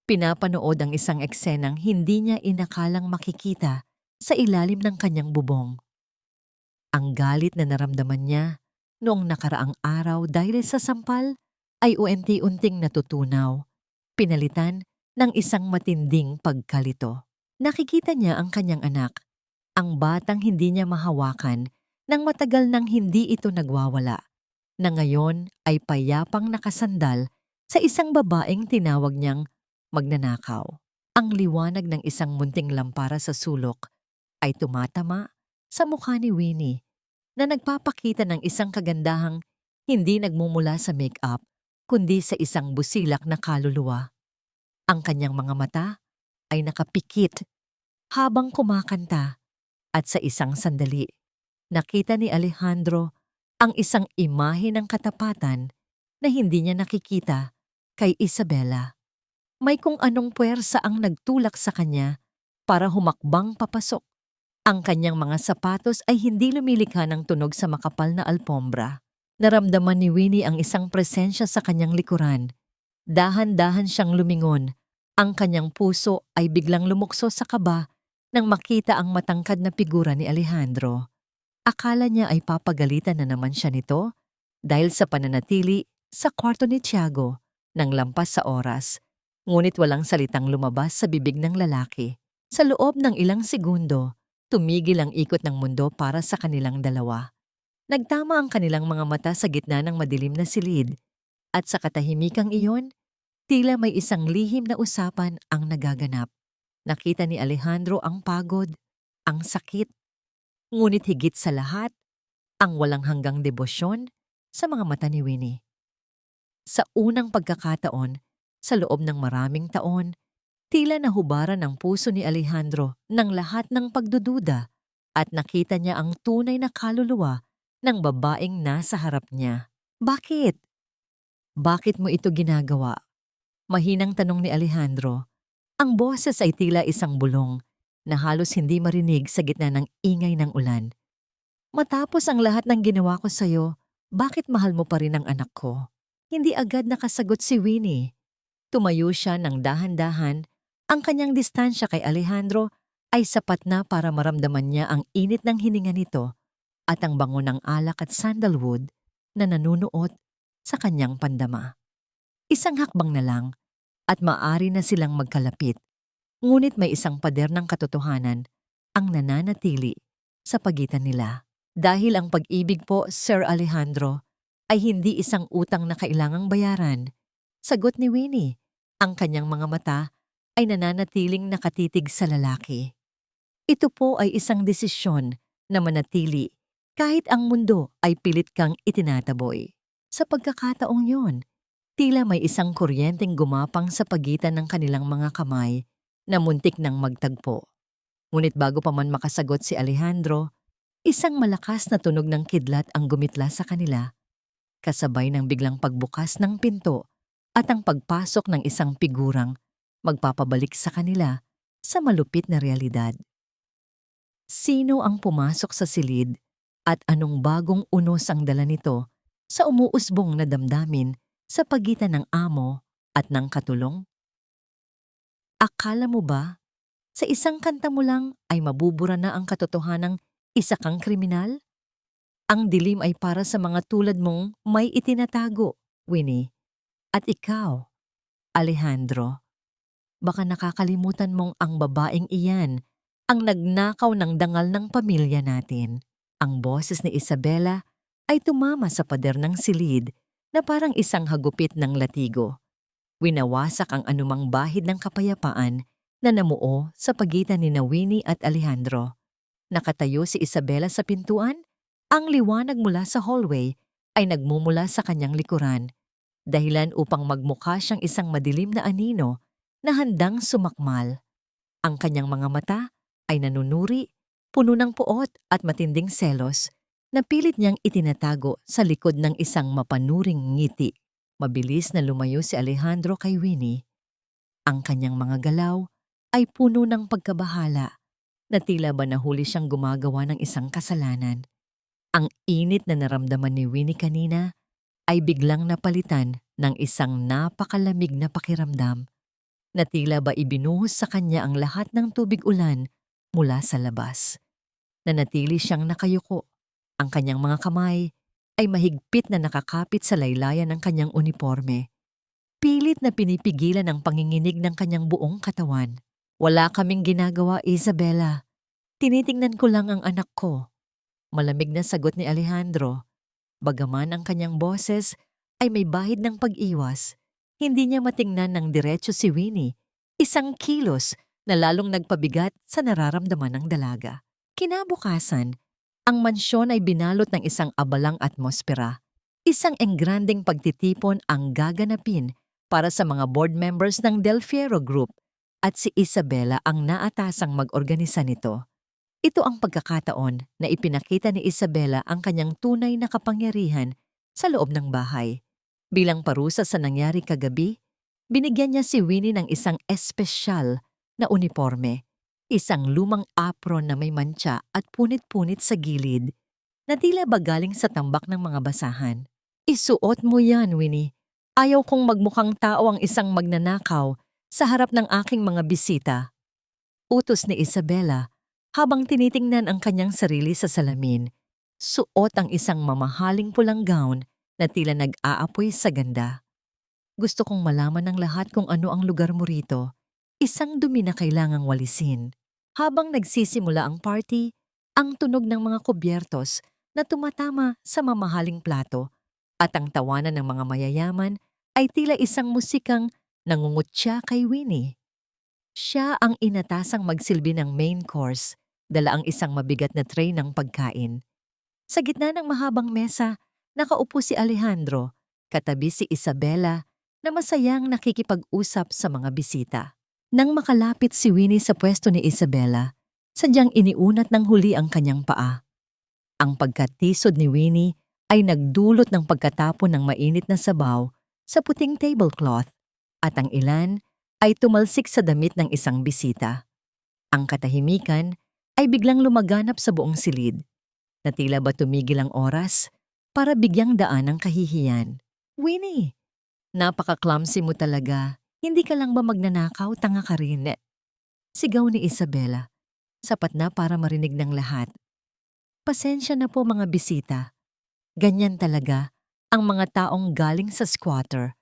Pinapanood ang isang eksenang hindi niya inakalang makikita sa ilalim ng kanyang bubong. Ang galit na naramdaman niya noong nakaraang araw dahil sa sampal ay unti-unting natutunaw, pinalitan ng isang matinding pagkalito. Nakikita niya ang kanyang anak, ang batang hindi niya mahawakan nang matagal nang hindi ito nagwawala, na ngayon ay payapang nakasandal sa isang babaeng tinawag niyang magnanakaw. Ang liwanag ng isang munting lampara sa sulok ay tumatama sa mukha ni Winnie na nagpapakita ng isang kagandahang hindi nagmumula sa make-up kundi sa isang busilak na kaluluwa. Ang kanyang mga mata ay nakapikit habang kumakanta at sa isang sandali, nakita ni Alejandro ang isang imahe ng katapatan na hindi niya nakikita kay Isabela. May kung anong puwersa ang nagtulak sa kanya para humakbang papasok. Ang kanyang mga sapatos ay hindi lumilikha ng tunog sa makapal na alpombra. Naramdaman ni Winnie ang isang presensya sa kanyang likuran. Dahan-dahan siyang lumingon. Ang kanyang puso ay biglang lumukso sa kaba nang makita ang matangkad na figura ni Alejandro. Akala niya ay papagalitan na naman siya nito dahil sa pananatili sa kwarto ni Tiago nang lampas sa oras. Ngunit walang salitang lumabas sa bibig ng lalaki. Sa loob ng ilang segundo, tumigil ang ikot ng mundo para sa kanilang dalawa. Nagtama ang kanilang mga mata sa gitna ng madilim na silid, at sa katahimikang iyon, tila may isang lihim na usapan ang nagaganap. Nakita ni Alejandro ang pagod, ang sakit, ngunit higit sa lahat, ang walang hanggang debosyon sa mga mata ni Winnie. Sa unang pagkakataon, sa loob ng maraming taon, tila nahubaran ang puso ni Alejandro ng lahat ng pagdududa at nakita niya ang tunay na kaluluwa ng babaeng nasa harap niya. Bakit? Bakit mo ito ginagawa? Mahinang tanong ni Alejandro. Ang boses ay tila isang bulong na halos hindi marinig sa gitna ng ingay ng ulan. Matapos ang lahat ng ginawa ko sa'yo, bakit mahal mo pa rin ang anak ko? Hindi agad nakasagot si Winnie. Tumayo siya ng dahan-dahan. Ang kanyang distansya kay Alejandro ay sapat na para maramdaman niya ang init ng hininga nito at ang bango ng alak at sandalwood na nanunuot sa kanyang pandama. Isang hakbang na lang at maaari na silang magkalapit. Ngunit may isang pader ng katotohanan ang nananatili sa pagitan nila. Dahil ang pag-ibig po, Sir Alejandro, ay hindi isang utang na kailangang bayaran. Sagot ni Winnie, ang kanyang mga mata ay nananatiling nakatitig sa lalaki. Ito po ay isang desisyon na manatili kahit ang mundo ay pilit kang itinataboy. Sa pagkakataong yun, tila may isang kuryenteng gumapang sa pagitan ng kanilang mga kamay na muntik nang magtagpo. Ngunit bago pa man makasagot si Alejandro, isang malakas na tunog ng kidlat ang gumitla sa kanila, kasabay ng biglang pagbukas ng pinto at ang pagpasok ng isang figurang magpapabalik sa kanila sa malupit na realidad. Sino ang pumasok sa silid at anong bagong unos ang dala nito sa umuusbong na damdamin sa pagitan ng amo at ng katulong? Akala mo ba, sa isang kanta mo lang ay mabubura na ang katotohanang isa kang kriminal? Ang dilim ay para sa mga tulad mong may itinatago, Winnie. At ikaw, Alejandro, baka nakakalimutan mong ang babaeng iyan ang nagnakaw ng dangal ng pamilya natin. Ang boses ni Isabela ay tumama sa pader ng silid na parang isang hagupit ng latigo. Winawasak ang anumang bahid ng kapayapaan na namuo sa pagitan ni Winnie at Alejandro. Nakatayo si Isabela sa pintuan, ang liwanag mula sa hallway ay nagmumula sa kanyang likuran, dahilan upang magmukha siyang isang madilim na anino na handang sumakmal. Ang kanyang mga mata ay nanunuri, puno ng puot at matinding selos na pilit niyang itinatago sa likod ng isang mapanuring ngiti. Mabilis na lumayo si Alejandro kay Winnie. Ang kanyang mga galaw ay puno ng pagkabahala na tila ba nahuli siyang gumagawa ng isang kasalanan. Ang init na naramdaman ni Winnie kanina ay biglang napalitan ng isang napakalamig na pakiramdam na tila ba ibinuhos sa kanya ang lahat ng tubig ulan mula sa labas. Nanatili siyang nakayuko. Ang kanyang mga kamay ay mahigpit na nakakapit sa laylayan ng kanyang uniforme. Pilit na pinipigilan ang panginginig ng kanyang buong katawan. Wala kaming ginagawa, Isabela. Tinitingnan ko lang ang anak ko. Malamig na sagot ni Alejandro. Bagaman ang kanyang boses ay may bahid ng pag-iwas, hindi niya matingnan ng diretso si Winnie, isang kilos na lalong nagpabigat sa nararamdaman ng dalaga. Kinabukasan, ang mansyon ay binalot ng isang abalang atmosfera. Isang engrandeng pagtitipon ang gaganapin para sa mga board members ng Del Fierro Group at si Isabela ang naatasang mag-organisa nito. Ito ang pagkakataon na ipinakita ni Isabela ang kanyang tunay na kapangyarihan sa loob ng bahay. Bilang parusa sa nangyari kagabi, binigyan niya si Winnie ng isang espesyal na uniforme, isang lumang apron na may mantsa at punit-punit sa gilid na tila ba galing sa tambak ng mga basahan. Isuot mo yan, Winnie. Ayaw kong magmukhang tao ang isang magnanakaw sa harap ng aking mga bisita. Utos ni Isabela habang tinitingnan ang kanyang sarili sa salamin. Suot ang isang mamahaling pulang gown na tila nag-aapoy sa ganda. Gusto kong malaman ng lahat kung ano ang lugar mo rito. Isang dumi na kailangang walisin. Habang nagsisimula ang party, ang tunog ng mga kubyertos na tumatama sa mamahaling plato at ang tawanan ng mga mayayaman ay tila isang musikang nangungutya kay Winnie. Siya ang inatasang magsilbi ng main course, dala ang isang mabigat na tray ng pagkain. Sa gitna ng mahabang mesa, nakaupo si Alejandro, katabi si Isabela na masayang nakikipag-usap sa mga bisita. Nang makalapit si Winnie sa pwesto ni Isabela, sadyang iniunat ng huli ang kanyang paa. Ang pagkatisod ni Winnie ay nagdulot ng pagkatapon ng mainit na sabaw sa puting tablecloth at ang ilan ay tumalsik sa damit ng isang bisita. Ang katahimikan ay biglang lumaganap sa buong silid, na tila ba tumigil ang oras para bigyang daan ang kahihiyan. Winnie, napaka-clumsy mo talaga. Hindi ka lang ba magnanakaw, tanga ka rin? Sigaw ni Isabela, sapat na para marinig ng lahat. Pasensya na po mga bisita. Ganyan talaga ang mga taong galing sa squatter,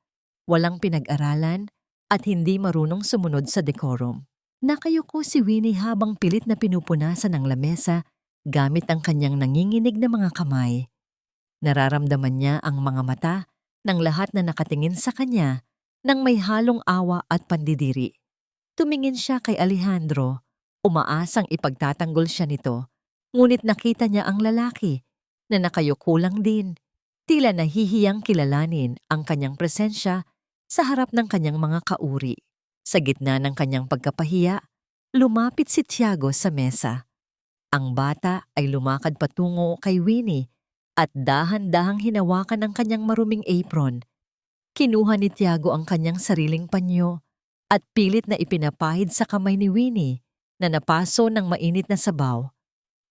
walang pinag-aralan at hindi marunong sumunod sa decorum. Nakayuko si Winnie habang pilit na pinupunasan ang lamesa gamit ang kanyang nanginginig na mga kamay. Nararamdaman niya ang mga mata ng lahat na nakatingin sa kanya nang may halong awa at pandidiri. Tumingin siya kay Alejandro, umaasang ipagtatanggol siya nito, ngunit nakita niya ang lalaki na nakayuko lang din, tila nahihiyang kilalanin ang kanyang presensya sa harap ng kanyang mga kauri. Sa gitna ng kanyang pagkapahiya, lumapit si Tiago sa mesa. Ang bata ay lumakad patungo kay Winnie at dahan-dahang hinawakan ang kanyang maruming apron. Kinuha ni Tiago ang kanyang sariling panyo at pilit na ipinapahid sa kamay ni Winnie na napaso ng mainit na sabaw.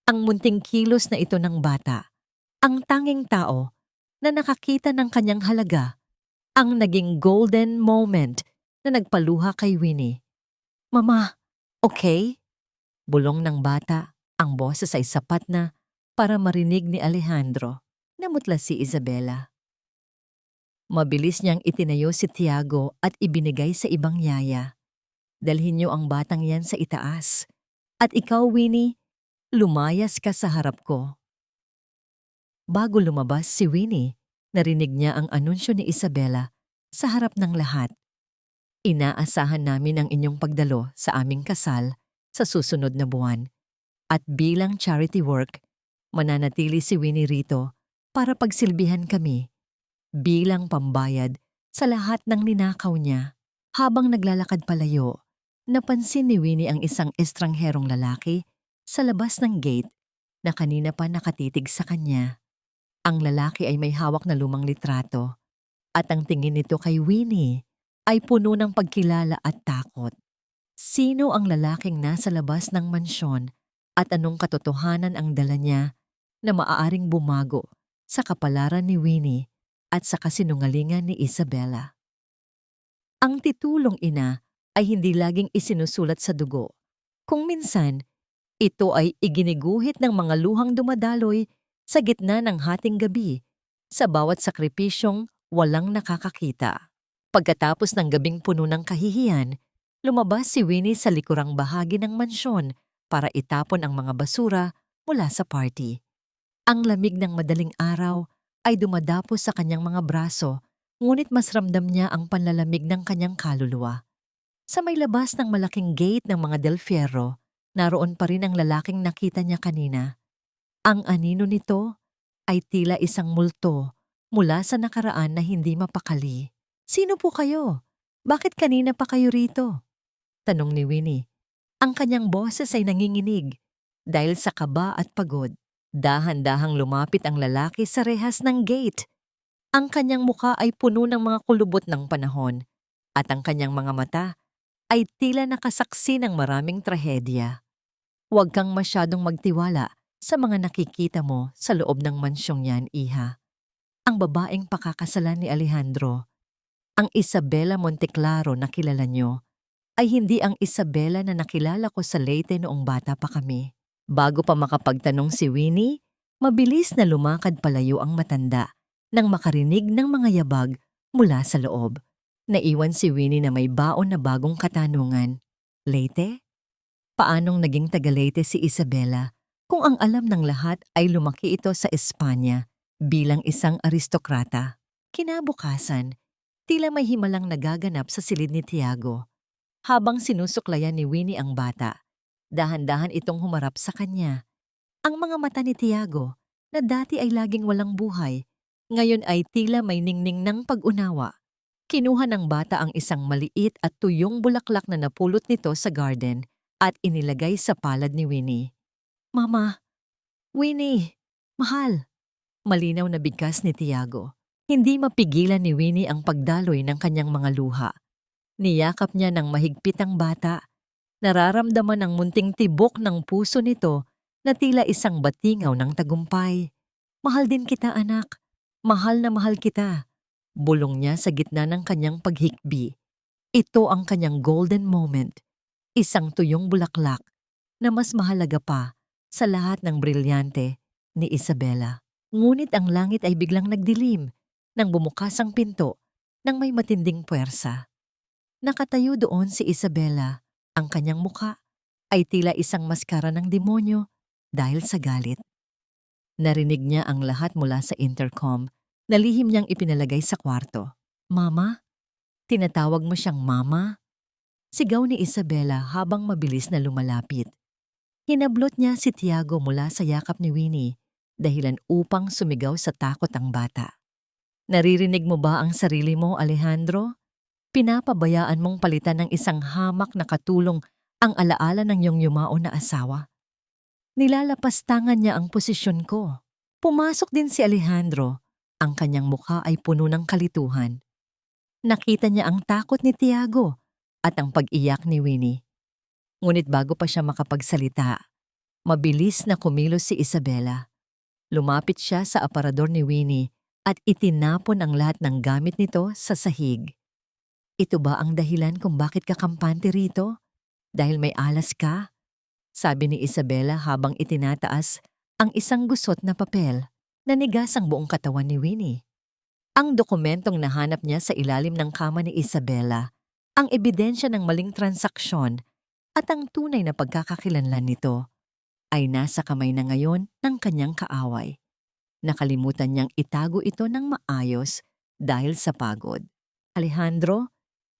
Ang munting kilos na ito ng bata, ang tanging tao na nakakita ng kanyang halaga, ang naging golden moment na nagpaluha kay Winnie. Mama, okay? Bulong ng bata, ang boses ay sapat na para marinig ni Alejandro. Namutla si Isabela. Mabilis niyang itinayo si Tiago at ibinigay sa ibang yaya. Dalhin niyo ang batang yan sa itaas. At ikaw, Winnie, lumayas ka sa harap ko. Bago lumabas si Winnie, narinig niya ang anunsyo ni Isabela sa harap ng lahat. Inaasahan namin ang inyong pagdalo sa aming kasal sa susunod na buwan. At bilang charity work, mananatili si Winnie rito para pagsilbihan kami bilang pambayad sa lahat ng ninakaw niya. Habang naglalakad palayo, napansin ni Winnie ang isang estrangherong lalaki sa labas ng gate na kanina pa nakatitig sa kanya. Ang lalaki ay may hawak na lumang litrato at ang tingin nito kay Winnie ay puno ng pagkilala at takot. Sino ang lalaking nasa labas ng mansyon at anong katotohanan ang dala niya na maaaring bumago sa kapalaran ni Winnie at sa kasinungalingan ni Isabela? Ang titulong ina ay hindi laging isinusulat sa dugo. Kung minsan, ito ay iginiguhit ng mga luhang dumadaloy sa gitna ng hating gabi sa bawat sakripisyong walang nakakakita. Pagkatapos ng gabing puno ng kahihiyan, lumabas si Winnie sa likurang bahagi ng mansyon para itapon ang mga basura mula sa party. Ang lamig ng madaling araw ay dumadapos sa kanyang mga braso, ngunit mas ramdam niya ang panlalamig ng kanyang kaluluwa. Sa may labas ng malaking gate ng mga Del Fierro, naroon pa rin ang lalaking nakita niya kanina. Ang anino nito ay tila isang multo mula sa nakaraan na hindi mapakali. Sino po kayo? Bakit kanina pa kayo rito? Tanong ni Winnie. Ang kanyang boses ay nanginginig dahil sa kaba at pagod. Dahan-dahang lumapit ang lalaki sa rehas ng gate. Ang kanyang muka ay puno ng mga kulubot ng panahon at ang kanyang mga mata ay tila nakasaksi ng maraming trahedya. Huwag kang masyadong magtiwala sa mga nakikita mo sa loob ng mansyong yan, iha. Ang babaeng pakakasalan ni Alejandro, ang Isabela Monteclaro na kilala nyo, ay hindi ang Isabela na nakilala ko sa Leyte noong bata pa kami. Bago pa makapagtanong si Winnie, mabilis na lumakad palayo ang matanda nang makarinig ng mga yabag mula sa loob. Naiwan si Winnie na may baon na bagong katanungan. Leyte? Paanong naging taga Leyte si Isabela kung ang alam ng lahat ay lumaki ito sa Espanya bilang isang aristokrata? Kinabukasan, tila may himalang nagaganap sa silid ni Tiago. Habang sinusuklayan ni Winnie ang bata, dahan-dahan itong humarap sa kanya. Ang mga mata ni Tiago, na dati ay laging walang buhay, ngayon ay tila may ningning ng pag-unawa. Kinuha ng bata ang isang maliit at tuyong bulaklak na napulot nito sa garden at inilagay sa palad ni Winnie. Mama, Winnie, mahal. Malinaw na bigkas ni Tiago. Hindi mapigilan ni Winnie ang pagdaloy ng kanyang mga luha. Niyakap niya ng mahigpit ang bata. Nararamdaman ang munting tibok ng puso nito na tila isang batingaw ng tagumpay. Mahal din kita, anak. Mahal na mahal kita. Bulong niya sa gitna ng kanyang paghikbi. Ito ang kanyang golden moment. Isang tuyong bulaklak na mas mahalaga pa sa lahat ng brilyante ni Isabela. Ngunit ang langit ay biglang nagdilim nang bumukas ang pinto ng may matinding puwersa. Nakatayo doon si Isabela. Ang kanyang muka ay tila isang maskara ng demonyo dahil sa galit. Narinig niya ang lahat mula sa intercom na lihim niyang ipinalagay sa kwarto. Mama? Tinatawag mo siyang mama? Sigaw ni Isabela habang mabilis na lumalapit. Hinablot niya si Tiago mula sa yakap ni Winnie dahilan upang sumigaw sa takot ang bata. Naririnig mo ba ang sarili mo, Alejandro? Pinapabayaan mong palitan ng isang hamak na katulong ang alaala ng iyong yumaon na asawa. Nilalapastangan niya ang posisyon ko. Pumasok din si Alejandro. Ang kanyang mukha ay puno ng kalituhan. Nakita niya ang takot ni Tiago at ang pag-iyak ni Winnie. Ngunit bago pa siya makapagsalita, mabilis na kumilos si Isabela. Lumapit siya sa aparador ni Winnie at itinapon ang lahat ng gamit nito sa sahig. Ito ba ang dahilan kung bakit ka kampante rito? Dahil may alas ka? Sabi ni Isabela habang itinataas ang isang gusot na papel. Nanigas ang buong katawan ni Winnie. Ang dokumentong nahanap niya sa ilalim ng kama ni Isabela, ang ebidensya ng maling transaksyon at ang tunay na pagkakakilanlan nito ay nasa kamay na ngayon ng kanyang kaaway. Nakalimutan niyang itago ito ng maayos dahil sa pagod. Alejandro,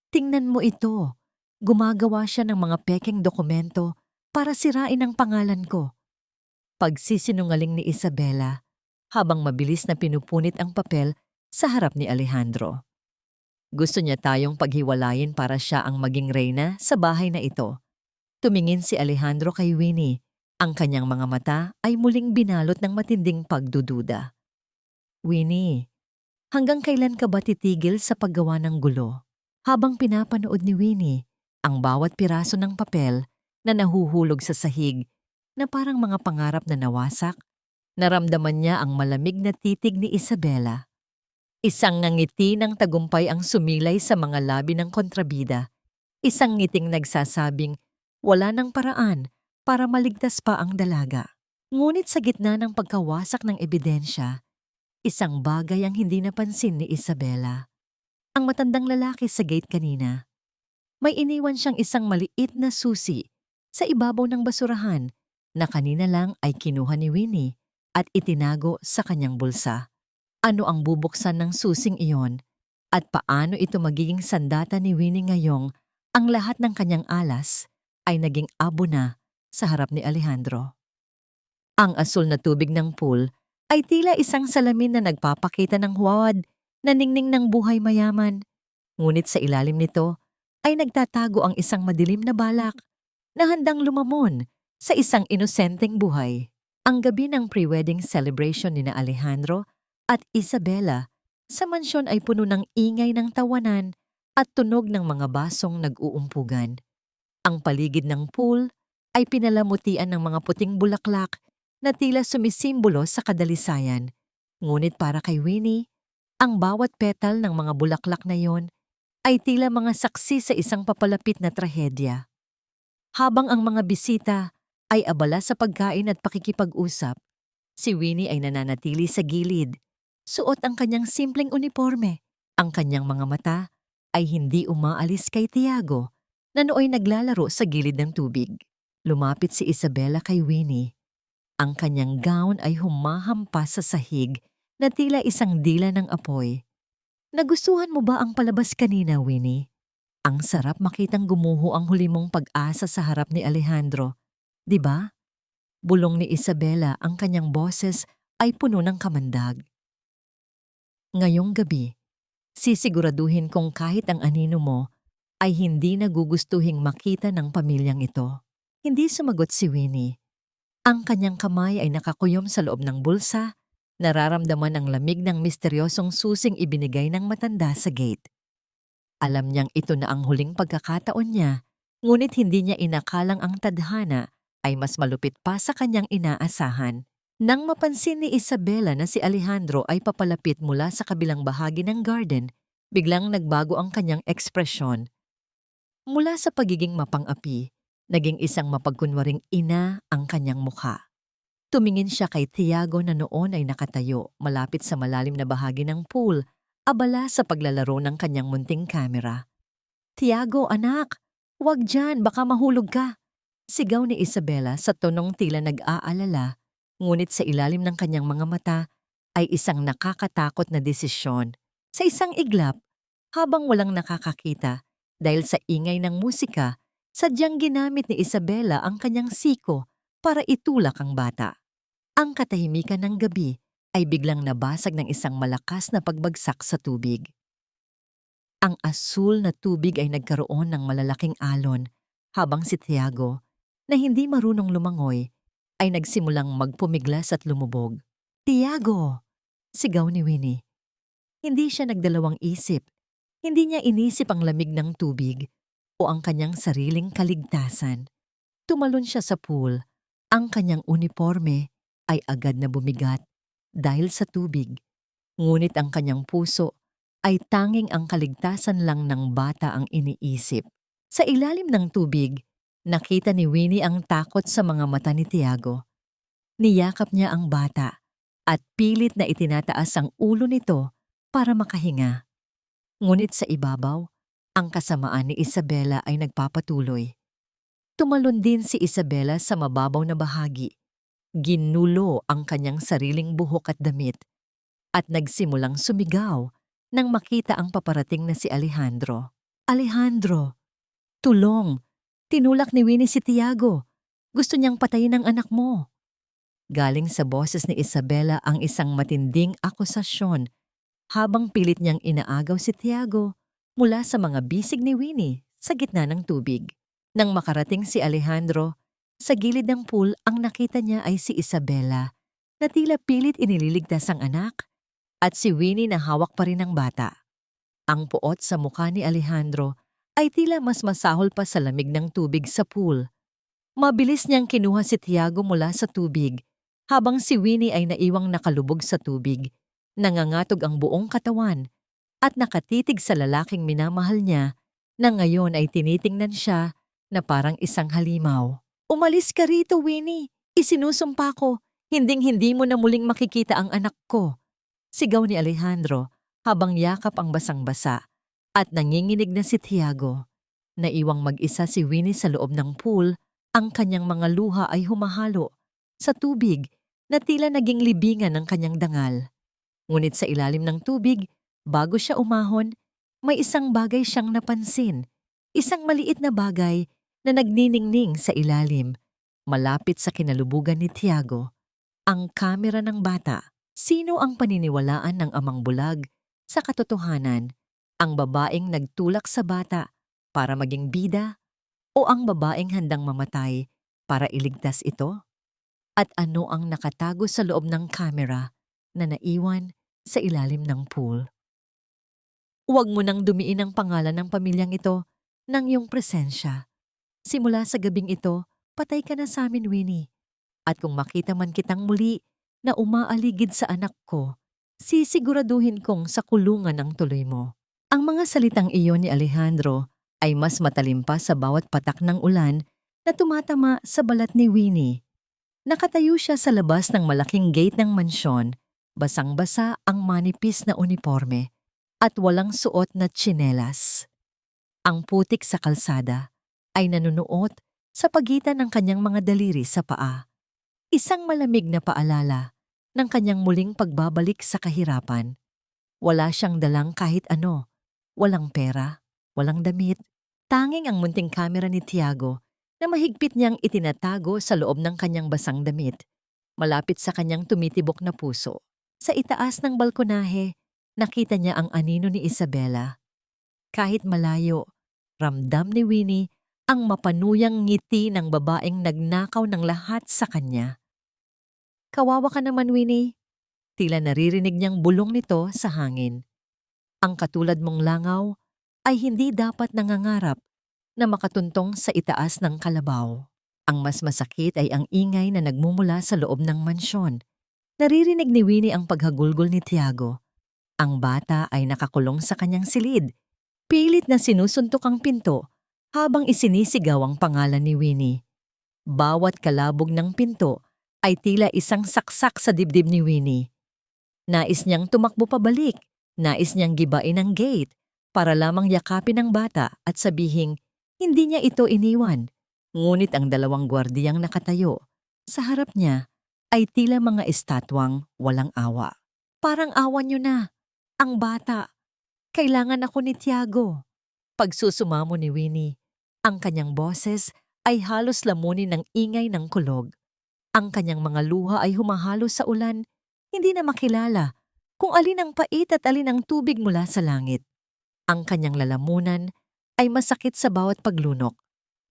tingnan mo ito. Gumagawa siya ng mga pekeng dokumento para sirain ang pangalan ko. Pagsisinungaling ni Isabela habang mabilis na pinupunit ang papel sa harap ni Alejandro. Gusto niya tayong paghiwalayin para siya ang maging reyna sa bahay na ito. Tumingin si Alejandro kay Winnie. Ang kanyang mga mata ay muling binalot ng matinding pagdududa. Winnie, hanggang kailan ka ba titigil sa paggawa ng gulo? Habang pinapanood ni Winnie ang bawat piraso ng papel na nahuhulog sa sahig na parang mga pangarap na nawasak, naramdaman niya ang malamig na titig ni Isabela. Isang ngiti ng tagumpay ang sumilay sa mga labi ng kontrabida. Isang ngiting nagsasabing wala nang paraan para maligtas pa ang dalaga. Ngunit sa gitna ng pagkawasak ng ebidensya, isang bagay ang hindi napansin ni Isabela. Ang matandang lalaki sa gate kanina. May iniwan siyang isang maliit na susi sa ibabaw ng basurahan na kanina lang ay kinuha ni Winnie at itinago sa kanyang bulsa. Ano ang bubuksan ng susing iyon at paano ito magiging sandata ni Winnie ngayong ang lahat ng kanyang alas ay naging abo na sa harap ni Alejandro. Ang asul na tubig ng pool ay tila isang salamin na nagpapakita ng huwad na ningning ng buhay mayaman. Ngunit sa ilalim nito ay nagtatago ang isang madilim na balak na handang lumamon sa isang inosenteng buhay. Ang gabi ng pre-wedding celebration ni na Alejandro at Isabela sa mansyon ay puno ng ingay ng tawanan at tunog ng mga basong nag-uumpugan. Ang paligid ng pool ay pinalamutian ng mga puting bulaklak na tila sumisimbolo sa kadalisayan. Ngunit para kay Winnie, ang bawat petal ng mga bulaklak na yon ay tila mga saksi sa isang papalapit na trahedya. Habang ang mga bisita ay abala sa pagkain at pakikipag-usap, si Winnie ay nananatili sa gilid. Suot ang kanyang simpleng uniforme. Ang kanyang mga mata ay hindi umaalis kay Tiago na nooy naglalaro sa gilid ng tubig. Lumapit si Isabela kay Winnie. Ang kanyang gown ay humahampas sa sahig na tila isang dila ng apoy. Nagustuhan mo ba ang palabas kanina, Winnie? Ang sarap makitang gumuho ang huli mong pag-asa sa harap ni Alejandro, di ba? Bulong ni Isabela, ang kanyang boses ay puno ng kamandag. Ngayong gabi, sisiguraduhin kong kahit ang anino mo ay hindi nagugustuhing makita ng pamilyang ito. Hindi sumagot si Winnie. Ang kanyang kamay ay nakakuyom sa loob ng bulsa, nararamdaman ang lamig ng misteryosong susing ibinigay ng matanda sa gate. Alam niyang ito na ang huling pagkakataon niya, ngunit hindi niya inakalang ang tadhana ay mas malupit pa sa kanyang inaasahan. Nang mapansin ni Isabela na si Alejandro ay papalapit mula sa kabilang bahagi ng garden, biglang nagbago ang kanyang ekspresyon. Mula sa pagiging mapang-api, naging isang mapagkunwaring ina ang kanyang mukha. Tumingin siya kay Tiago na noon ay nakatayo malapit sa malalim na bahagi ng pool, abala sa paglalaro ng kanyang munting kamera. Tiago, anak! Huwag dyan, baka mahulog ka! Sigaw ni Isabela sa tonong tila nag-aalala, ngunit sa ilalim ng kanyang mga mata ay isang nakakatakot na desisyon. Sa isang iglap, habang walang nakakakita, dahil sa ingay ng musika, sadyang ginamit ni Isabela ang kanyang siko para itulak ang bata. Ang katahimikan ng gabi ay biglang nabasag ng isang malakas na pagbagsak sa tubig. Ang asul na tubig ay nagkaroon ng malalaking alon habang si Tiago, na hindi marunong lumangoy, ay nagsimulang magpumiglas at lumubog. Tiago! Sigaw ni Winnie. Hindi siya nagdalawang isip. Hindi niya inisip ang lamig ng tubig o ang kanyang sariling kaligtasan. Tumalon siya sa pool. Ang kanyang uniforme ay agad na bumigat dahil sa tubig. Ngunit ang kanyang puso ay tanging ang kaligtasan lang ng bata ang iniisip. Sa ilalim ng tubig, nakita ni Winnie ang takot sa mga mata ni Tiago. Niyakap niya ang bata at pilit na itinataas ang ulo nito para makahinga. Ngunit sa ibabaw, ang kasamaan ni Isabela ay nagpapatuloy. Tumalon din si Isabela sa mababaw na bahagi. Ginulo ang kanyang sariling buhok at damit at nagsimulang sumigaw nang makita ang paparating na si Alejandro. Alejandro! Tulong! Tinulak ni Winnie si Tiago. Gusto niyang patayin ang anak mo. Galing sa boses ni Isabela ang isang matinding akusasyon habang pilit niyang inaagaw si Tiago mula sa mga bisig ni Winnie sa gitna ng tubig. Nang makarating si Alejandro, sa gilid ng pool ang nakita niya ay si Isabela na tila pilit inililigtas ang anak at si Winnie na hawak pa rin ang bata. Ang puot sa mukha ni Alejandro ay tila mas masahol pa sa lamig ng tubig sa pool. Mabilis niyang kinuha si Tiago mula sa tubig habang si Winnie ay naiwang nakalubog sa tubig. Nangangatog ang buong katawan at nakatitig sa lalaking minamahal niya na ngayon ay tinitingnan siya na parang isang halimaw. Umalis ka rito, Winnie. Isinusumpa ko. Hinding-hindi mo na muling makikita ang anak ko. Sigaw ni Alejandro habang yakap ang basang-basa at nanginginig na si Tiago. Naiwang mag-isa si Winnie sa loob ng pool, ang kanyang mga luha ay humahalo sa tubig na tila naging libingan ng kanyang dangal. Ngunit sa ilalim ng tubig, bago siya umahon, may isang bagay siyang napansin. Isang maliit na bagay na nagniningning sa ilalim, malapit sa kinalubugan ni Tiago. Ang kamera ng bata. Sino ang paniniwalaan ng amang bulag sa katotohanan? Ang babaeng nagtulak sa bata para maging bida o ang babaeng handang mamatay para iligtas ito? At ano ang nakatago sa loob ng kamera na naiwan sa ilalim ng pool? Huwag mo nang dumiin ang pangalan ng pamilyang ito ng iyong presensya. Simula sa gabing ito, patay ka na sa amin, Winnie. At kung makita man kitang muli na umaaligid sa anak ko, sisiguraduhin kong sa kulungan ang tuloy mo. Ang mga salitang iyon ni Alejandro ay mas matalim pa sa bawat patak ng ulan na tumatama sa balat ni Winnie. Nakatayo siya sa labas ng malaking gate ng mansyon, basang-basa ang manipis na uniforme. at walang suot na tsinelas. Ang putik sa kalsada ay nanunuot sa pagitan ng kanyang mga daliri sa paa. Isang malamig na paalala ng kanyang muling pagbabalik sa kahirapan. Wala siyang dalang kahit ano. Walang pera, walang damit. Tanging ang munting kamera ni Tiago na mahigpit niyang itinatago sa loob ng kanyang basang damit, malapit sa kanyang tumitibok na puso. Sa itaas ng balkonahe, nakita niya ang anino ni Isabela. Kahit malayo, ramdam ni Winnie ang mapanuyang ngiti ng babaeng nagnakaw ng lahat sa kanya. Kawawa ka naman, Winnie. Tila naririnig niyang bulong nito sa hangin. Ang katulad mong langaw ay hindi dapat nangangarap na makatuntong sa itaas ng kalabaw. Ang mas masakit ay ang ingay na nagmumula sa loob ng mansyon. Naririnig ni Winnie ang paghagulgol ni Tiago. Ang bata ay nakakulong sa kanyang silid. Pilit na sinusuntok ang pinto habang isinisigaw ang pangalan ni Winnie. Bawat kalabog ng pinto ay tila isang saksak sa dibdib ni Winnie. Nais niyang tumakbo pabalik. Nais niyang gibain ang gate para lamang yakapin ang bata at sabihing hindi niya ito iniwan. Ngunit ang dalawang gwardiyang nakatayo sa harap niya ay tila mga estatwang walang awa. Parang awan niyo na. Ang bata. Kailangan ako ni Tiago. Pagsusumamo ni Winnie, ang kanyang boses ay halos lamunin ng ingay ng kulog. Ang kanyang mga luha ay humahalo sa ulan, hindi na makilala kung alin ang pait at alin ang tubig mula sa langit. Ang kanyang lalamunan ay masakit sa bawat paglunok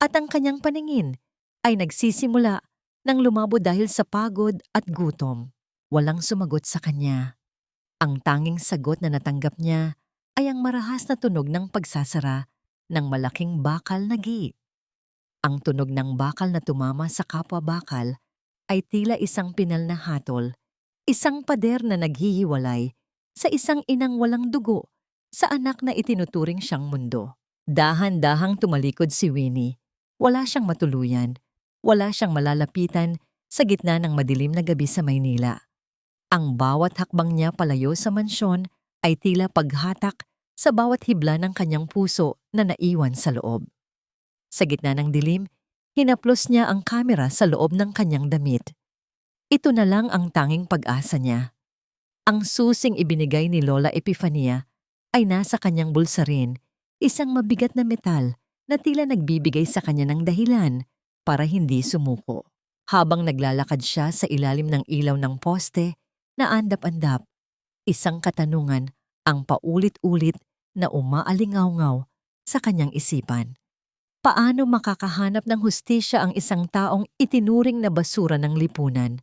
at ang kanyang paningin ay nagsisimula nang lumabo dahil sa pagod at gutom. Walang sumagot sa kanya. Ang tanging sagot na natanggap niya ay ang marahas na tunog ng pagsasara ng malaking bakal na gate. Ang tunog ng bakal na tumama sa kapwa bakal ay tila isang pinal na hatol. Isang pader na naghihiwalay sa isang inang walang dugo sa anak na itinuturing siyang mundo. Dahan-dahang tumalikod si Winnie. Wala siyang matuluyan. Wala siyang malalapitan sa gitna ng madilim na gabi sa Maynila. Ang bawat hakbang niya palayo sa mansyon ay tila paghatak sa bawat hibla ng kanyang puso na naiwan sa loob. Sa gitna ng dilim, hinaplos niya ang kamera sa loob ng kanyang damit. Ito na lang ang tanging pag-asa niya. Ang susing ibinigay ni Lola Epifania ay nasa kanyang bulsa rin, isang mabigat na metal na tila nagbibigay sa kanya ng dahilan para hindi sumuko. Habang naglalakad siya sa ilalim ng ilaw ng poste na andap-andap, isang katanungan ang paulit-ulit na umaalingaw-ngaw sa kanyang isipan. Paano makakahanap ng hustisya ang isang taong itinuring na basura ng lipunan?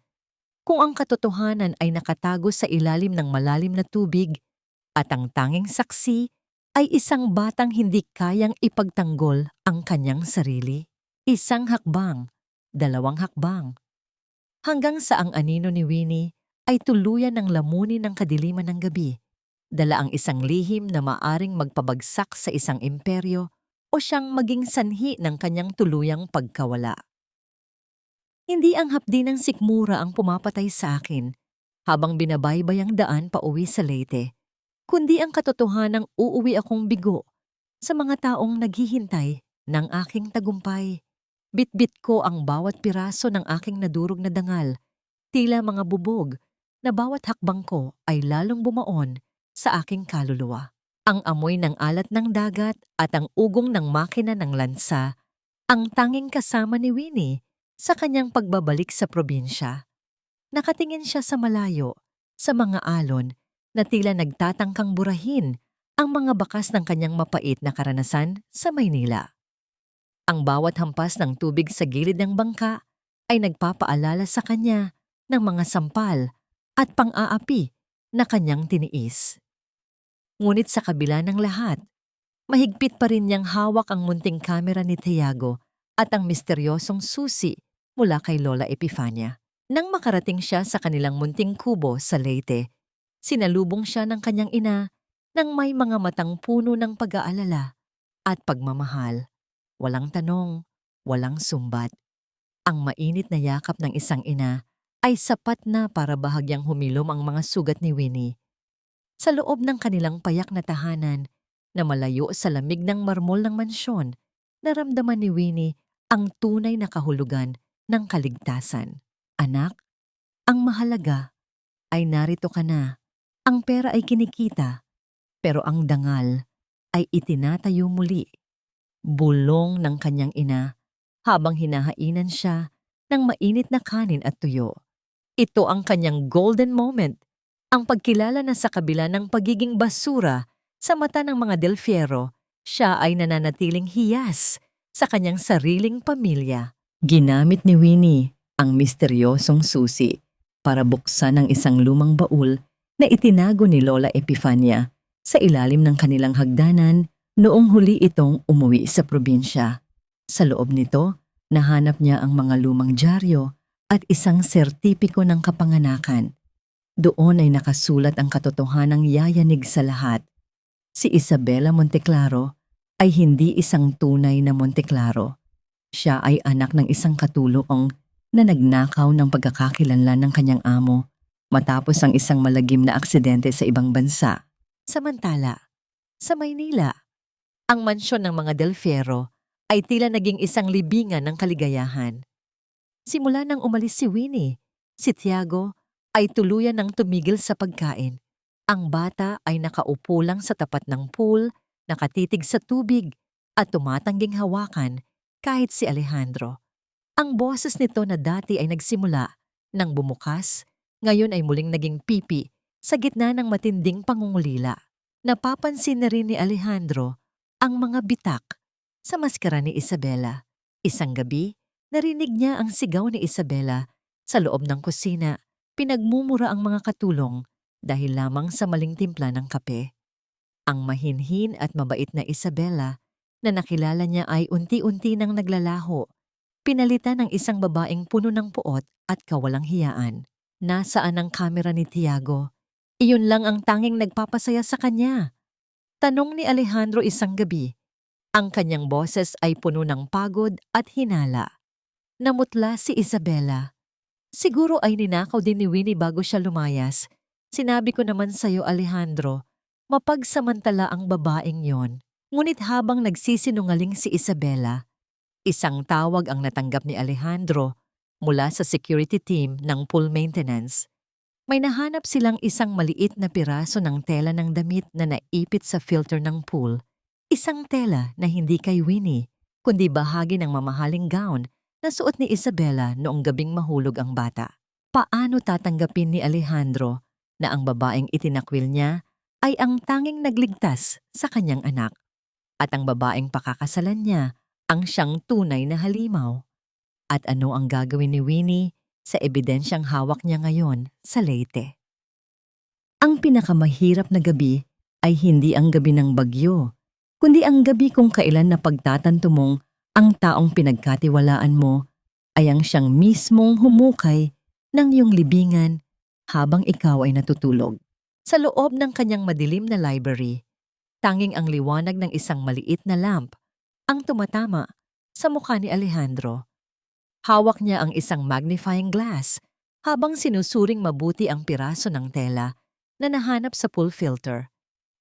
Kung ang katotohanan ay nakatago sa ilalim ng malalim na tubig at ang tanging saksi ay isang batang hindi kayang ipagtanggol ang kanyang sarili. Isang hakbang, dalawang hakbang. Hanggang sa ang anino ni Winnie ay tuluyan ng lamunin ng kadiliman ng gabi, dala ang isang lihim na maaring magpabagsak sa isang imperyo o siyang maging sanhi ng kanyang tuluyang pagkawala. Hindi ang hapdi ng sikmura ang pumapatay sa akin habang binabaybay ang daan pauwi sa Leyte, kundi ang katotohanang uuwi akong bigo sa mga taong naghihintay ng aking tagumpay. Bitbit ko ang bawat piraso ng aking nadurog na dangal, tila mga bubog na bawat hakbang ko ay lalong bumaon sa aking kaluluwa. Ang amoy ng alat ng dagat at ang ugong ng makina ng lansa ang tanging kasama ni Winnie sa kanyang pagbabalik sa probinsya. Nakatingin siya sa malayo, sa mga alon na tila nagtatangkang burahin ang mga bakas ng kanyang mapait na karanasan sa Maynila. Ang bawat hampas ng tubig sa gilid ng bangka ay nagpapaalala sa kanya ng mga sampal at pang-aapi na kanyang tiniis. Ngunit sa kabila ng lahat, mahigpit pa rin niyang hawak ang munting kamera ni Tiago at ang misteryosong susi mula kay Lola Epifania. Nang makarating siya sa kanilang munting kubo sa Leyte, sinalubong siya ng kanyang ina nang may mga matang puno ng pag-aalala at pagmamahal. Walang tanong, walang sumbat. Ang mainit na yakap ng isang ina ay sapat na para bahagyang humilom ang mga sugat ni Winnie. Sa loob ng kanilang payak na tahanan, na malayo sa lamig ng marmol ng mansyon, naramdaman ni Winnie ang tunay na kahulugan ng kaligtasan. Anak, ang mahalaga ay narito ka na. Ang pera ay kinikita, pero ang dangal ay itinatayo muli. Bulong ng kanyang ina habang hinahainan siya ng mainit na kanin at tuyo. Ito ang kanyang golden moment, ang pagkilala na sa kabila ng pagiging basura sa mata ng mga Del Fierro, siya ay nananatiling hiyas sa kanyang sariling pamilya. Ginamit ni Winnie ang misteryosong susi para buksan ang isang lumang baul na itinago ni Lola Epifania sa ilalim ng kanilang hagdanan noong huli itong umuwi sa probinsya. Sa loob nito, nahanap niya ang mga lumang dyaryo at isang sertipiko ng kapanganakan. Doon ay nakasulat ang katotohanang yayanig sa lahat. Si Isabela Monteclaro ay hindi isang tunay na Monteclaro. Siya ay anak ng isang katulong na nagnakaw ng pagkakakilanlan ng kanyang amo matapos ang isang malagim na aksidente sa ibang bansa. Samantala, sa Maynila, ang mansyon ng mga Del Fierro ay tila naging isang libingan ng kaligayahan. Simula nang umalis si Winnie, si Tiago ay tuluyan ng tumigil sa pagkain. Ang bata ay nakaupo lang sa tapat ng pool, nakatitig sa tubig at tumatangging hawakan kahit si Alejandro. Ang boses nito na dati ay nagsimula nang bumukas, ngayon ay muling naging pipi sa gitna ng matinding pangungulila. Napapansin na rin ni Alejandro ang mga bitak sa maskara ni Isabela. Isang gabi, narinig niya ang sigaw ni Isabela sa loob ng kusina. Pinagmumura ang mga katulong dahil lamang sa maling timpla ng kape. Ang mahinhin at mabait na Isabela na nakilala niya ay unti-unti nang naglalaho, pinalitan ng isang babaeng puno ng puot at kawalang hiyaan. Nasaan ang kamera ni Tiago? Iyon lang ang tanging nagpapasaya sa kanya. Tanong ni Alejandro isang gabi. Ang kanyang boses ay puno ng pagod at hinala. Namutla si Isabela. Siguro ay ninakaw din ni Winnie bago siya lumayas. Sinabi ko naman sa'yo, Alejandro, mapagsamantala ang babaeng yon. Ngunit habang nagsisinungaling si Isabela, isang tawag ang natanggap ni Alejandro mula sa security team ng pool maintenance. May nahanap silang isang maliit na piraso ng tela ng damit na naipit sa filter ng pool. Isang tela na hindi kay Winnie, kundi bahagi ng mamahaling gown na suot ni Isabela noong gabing mahulog ang bata. Paano tatanggapin ni Alejandro na ang babaeng itinakwil niya ay ang tanging nagligtas sa kanyang anak at ang babaeng pakakasalan niya ang siyang tunay na halimaw? At ano ang gagawin ni Winnie sa ebidensyang hawak niya ngayon sa Leyte? Ang pinakamahirap na gabi ay hindi ang gabi ng bagyo, kundi ang gabi kung kailan na pagtatanto mong ang taong pinagkatiwalaan mo ay ang siyang mismong humukay ng iyong libingan habang ikaw ay natutulog. Sa loob ng kanyang madilim na library, tanging ang liwanag ng isang maliit na lamp ang tumatama sa mukha ni Alejandro. Hawak niya ang isang magnifying glass habang sinusuring mabuti ang piraso ng tela na nahanap sa pool filter.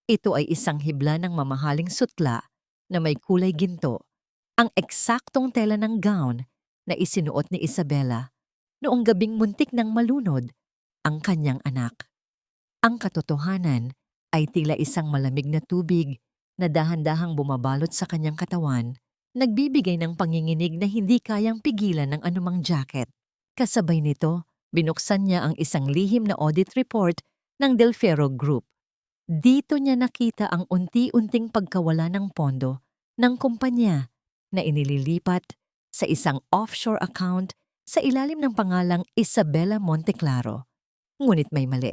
Ito ay isang hibla ng mamahaling sutla na may kulay ginto, ang eksaktong tela ng gown na isinuot ni Isabela noong gabing muntik ng malunod ang kanyang anak. Ang katotohanan ay tila isang malamig na tubig na dahan-dahang bumabalot sa kanyang katawan, nagbibigay ng panginginig na hindi kayang pigilan ng anumang jacket. Kasabay nito, binuksan niya ang isang lihim na audit report ng Del Fierro Group. Dito niya nakita ang unti-unting pagkawala ng pondo ng kumpanya na inililipat sa isang offshore account sa ilalim ng pangalang Isabela Monteclaro. Ngunit may mali.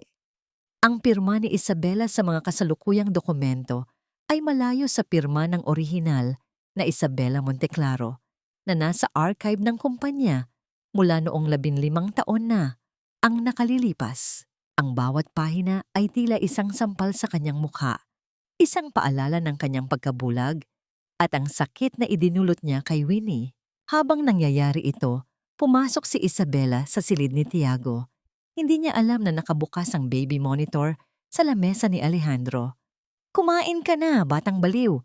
Ang pirma ni Isabela sa mga kasalukuyang dokumento ay malayo sa pirma ng orihinal na Isabela Monteclaro na nasa archive ng kumpanya mula noong 15 taon na ang nakalilipas. Ang bawat pahina ay tila isang sampal sa kanyang mukha, isang paalala ng kanyang pagkabulag at ang sakit na idinulot niya kay Winnie. Habang nangyayari ito, pumasok si Isabela sa silid ni Tiago. Hindi niya alam na nakabukas ang baby monitor sa lamesa ni Alejandro. Kumain ka na, batang baliw.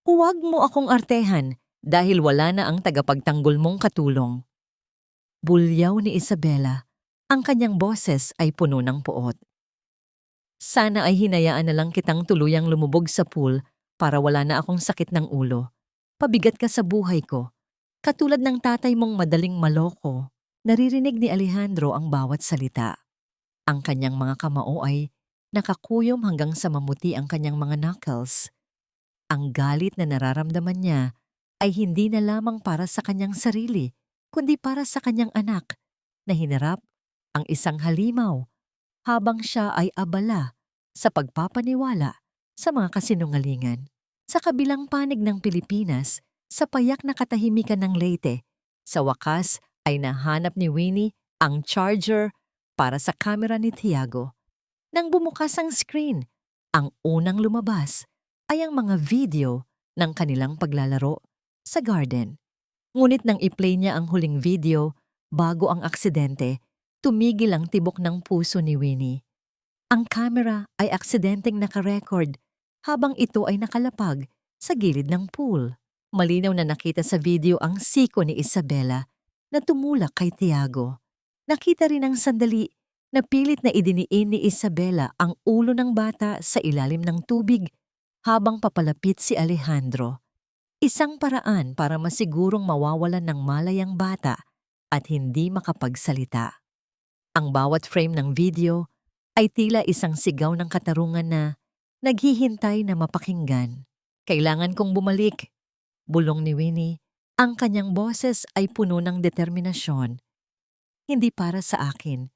Huwag mo akong artehan dahil wala na ang tagapagtanggol mong katulong. Bulyaw ni Isabela, ang kanyang boses ay puno ng puot. Sana ay hinayaan na lang kitang tuluyang lumubog sa pool para wala na akong sakit ng ulo. Pabigat ka sa buhay ko. Katulad ng tatay mong madaling maloko, naririnig ni Alejandro ang bawat salita. Ang kanyang mga kamao ay nakakuyom hanggang sa mamuti ang kanyang mga knuckles. Ang galit na nararamdaman niya ay hindi na lamang para sa kanyang sarili, kundi para sa kanyang anak na hinarap ang isang halimaw habang siya ay abala sa pagpapaniwala sa mga kasinungalingan. Sa kabilang panig ng Pilipinas, sa payak na katahimikan ng Leyte, sa wakas ay nahanap ni Winnie ang charger para sa kamera ni Tiago. Nang bumukas ang screen, ang unang lumabas ay ang mga video ng kanilang paglalaro sa garden. Ngunit nang i-play niya ang huling video bago ang aksidente, tumigil ang tibok ng puso ni Winnie. Ang camera ay aksidenteng nakarecord habang ito ay nakalapag sa gilid ng pool. Malinaw na nakita sa video ang siko ni Isabela na tumulak kay Tiago. Nakita rin ang sandali na pilit na idiniin ni Isabela ang ulo ng bata sa ilalim ng tubig habang papalapit si Alejandro. Isang paraan para masigurong mawawalan ng malay ang bata at hindi makapagsalita. Ang bawat frame ng video ay tila isang sigaw ng katarungan na naghihintay na mapakinggan. Kailangan kong bumalik, bulong ni Winnie. Ang kanyang boses ay puno ng determinasyon. Hindi para sa akin,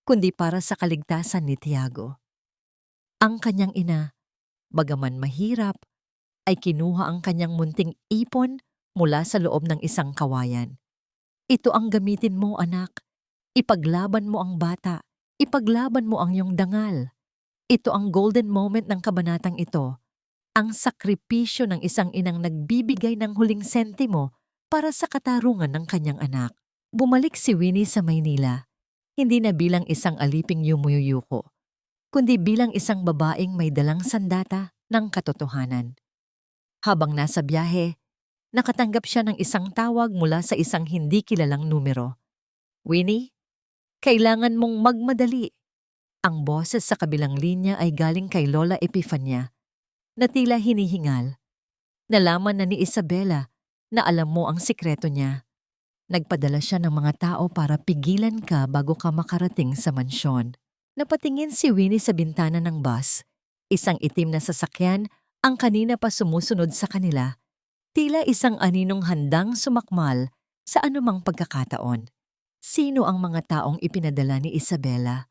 kundi para sa kaligtasan ni Tiago. Ang kanyang ina, bagaman mahirap, ay kinuha ang kanyang munting ipon mula sa loob ng isang kawayan. Ito ang gamitin mo, anak. Ipaglaban mo ang bata. Ipaglaban mo ang iyong dangal. Ito ang golden moment ng kabanatang ito. Ang sakripisyo ng isang inang nagbibigay ng huling sentimo para sa katarungan ng kanyang anak. Bumalik si Winnie sa Maynila, hindi na bilang isang aliping yumuyuyuko, kundi bilang isang babaeng may dalang sandata ng katotohanan. Habang nasa biyahe, nakatanggap siya ng isang tawag mula sa isang hindi kilalang numero. Winnie, kailangan mong magmadali. Ang boses sa kabilang linya ay galing kay Lola Epifania, na tila hinihingal. Nalaman na ni Isabela na alam mo ang sikreto niya. Nagpadala siya ng mga tao para pigilan ka bago ka makarating sa mansyon. Napatingin si Winnie sa bintana ng bus. Isang itim na sasakyan ang kanina pa sumusunod sa kanila. Tila isang aninong handang sumakmal sa anumang pagkakataon. Sino ang mga taong ipinadala ni Isabela?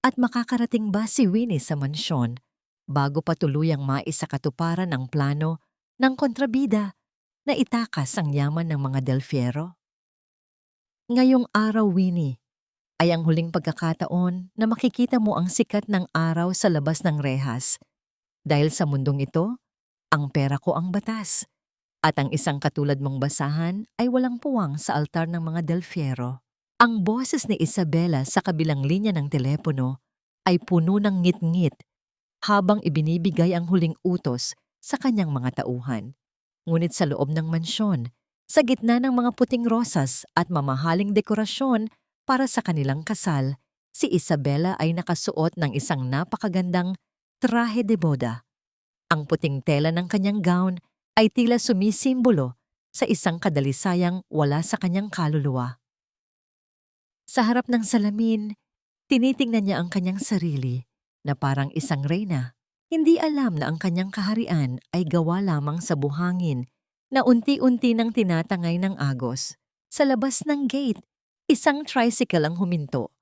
At makakarating ba si Winnie sa mansyon bago pa tuluyang maisakatuparan ang plano ng kontrabida na itakas ang yaman ng mga Del Fierro? Ngayong araw, Winnie, ay ang huling pagkakataon na makikita mo ang sikat ng araw sa labas ng rehas. Dahil sa mundong ito, ang pera ko ang batas. At ang isang katulad mong basahan ay walang puwang sa altar ng mga Del Fierro. Ang boses ni Isabela sa kabilang linya ng telepono ay puno ng ngit-ngit habang ibinibigay ang huling utos sa kanyang mga tauhan. Ngunit sa loob ng mansyon, sa gitna ng mga puting rosas at mamahaling dekorasyon para sa kanilang kasal, si Isabela ay nakasuot ng isang napakagandang trahe de boda. Ang puting tela ng kanyang gown ay tila sumisimbolo sa isang kadalisayang wala sa kanyang kaluluwa. Sa harap ng salamin, tinitingnan niya ang kanyang sarili na parang isang reyna. Hindi alam na ang kanyang kaharian ay gawa lamang sa buhangin na unti-unti nang tinatangay ng agos. Sa labas ng gate, isang tricycle ang huminto.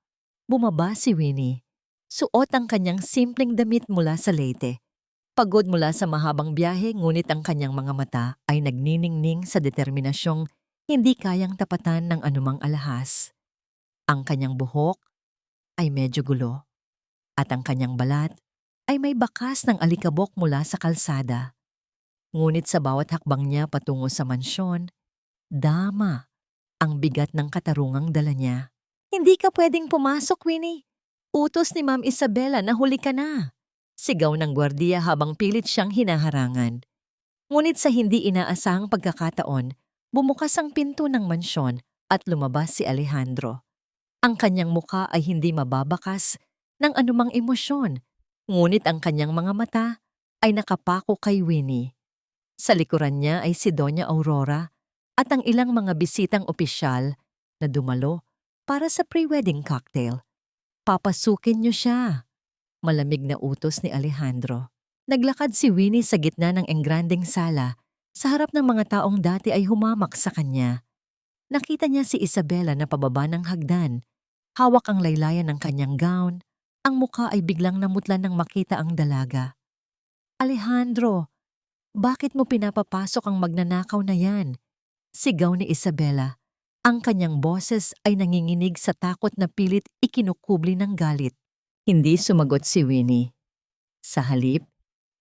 Bumaba si Winnie. Suot ang kanyang simpleng damit mula sa Leyte. Pagod mula sa mahabang biyahe, ngunit ang kanyang mga mata ay nagniningning sa determinasyong hindi kayang tapatan ng anumang alahas. Ang kanyang buhok ay medyo gulo at ang kanyang balat ay may bakas ng alikabok mula sa kalsada. Ngunit sa bawat hakbang niya patungo sa mansyon, dama ang bigat ng katarungang dala niya. Hindi ka pwedeng pumasok, Winnie. Utos ni Ma'am Isabela na huli ka na. Sigaw ng gwardiya habang pilit siyang hinaharangan. Ngunit sa hindi inaasahang pagkakataon, bumukas ang pinto ng mansyon at lumabas si Alejandro. Ang kanyang muka ay hindi mababakas ng anumang emosyon, ngunit ang kanyang mga mata ay nakapako kay Winnie. Sa likuran niya ay si Doña Aurora at ang ilang mga bisitang opisyal na dumalo para sa pre-wedding cocktail. Papasukin niyo siya, malamig na utos ni Alejandro. Naglakad si Winnie sa gitna ng engrandeng sala. Sa harap ng mga taong dati ay humamak sa kanya. Nakita niya si Isabela na pababa ng hagdan. Hawak ang laylayan ng kanyang gown. Ang mukha ay biglang namutla nang makita ang dalaga. Alejandro, bakit mo pinapapasok ang magnanakaw na yan? Sigaw ni Isabela. Ang kanyang boses ay nanginginig sa takot na pilit ikinukubli ng galit. Hindi sumagot si Winnie. Sa halip,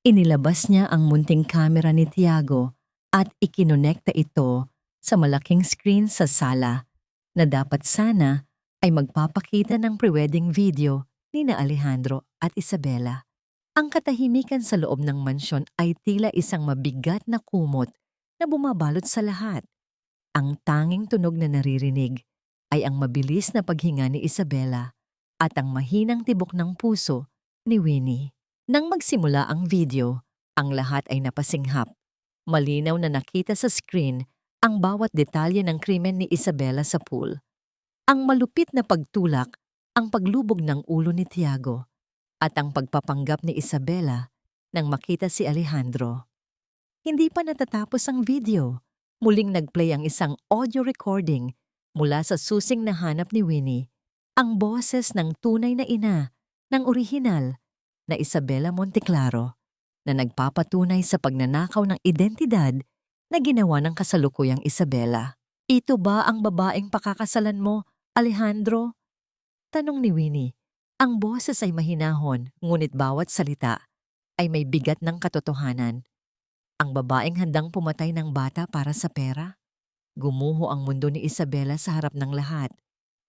inilabas niya ang munting kamera ni Tiago at ikinonekta ito sa malaking screen sa sala na dapat sana ay magpapakita ng pre-wedding video ni na Alejandro at Isabela. Ang katahimikan sa loob ng mansyon ay tila isang mabigat na kumot na bumabalot sa lahat. Ang tanging tunog na naririnig ay ang mabilis na paghinga ni Isabela at ang mahinang tibok ng puso ni Winnie. Nang magsimula ang video, ang lahat ay napasinghap. Malinaw na nakita sa screen ang bawat detalye ng krimen ni Isabela sa pool. Ang malupit na pagtulak, ang paglubog ng ulo ni Tiago, at ang pagpapanggap ni Isabela nang makita si Alejandro. Hindi pa natatapos ang video. Muling nagplay ang isang audio recording mula sa susing nahanap ni Winnie, ang boses ng tunay na ina ng orihinal na Isabela Monteclaro na nagpapatunay sa pagnanakaw ng identidad na ginawa ng kasalukuyang Isabela. Ito ba ang babaeng pakakasalan mo, Alejandro? Tanong ni Winnie. Ang boses ay mahinahon, ngunit bawat salita ay may bigat ng katotohanan. Ang babaeng handang pumatay ng bata para sa pera? Gumuho ang mundo ni Isabela sa harap ng lahat.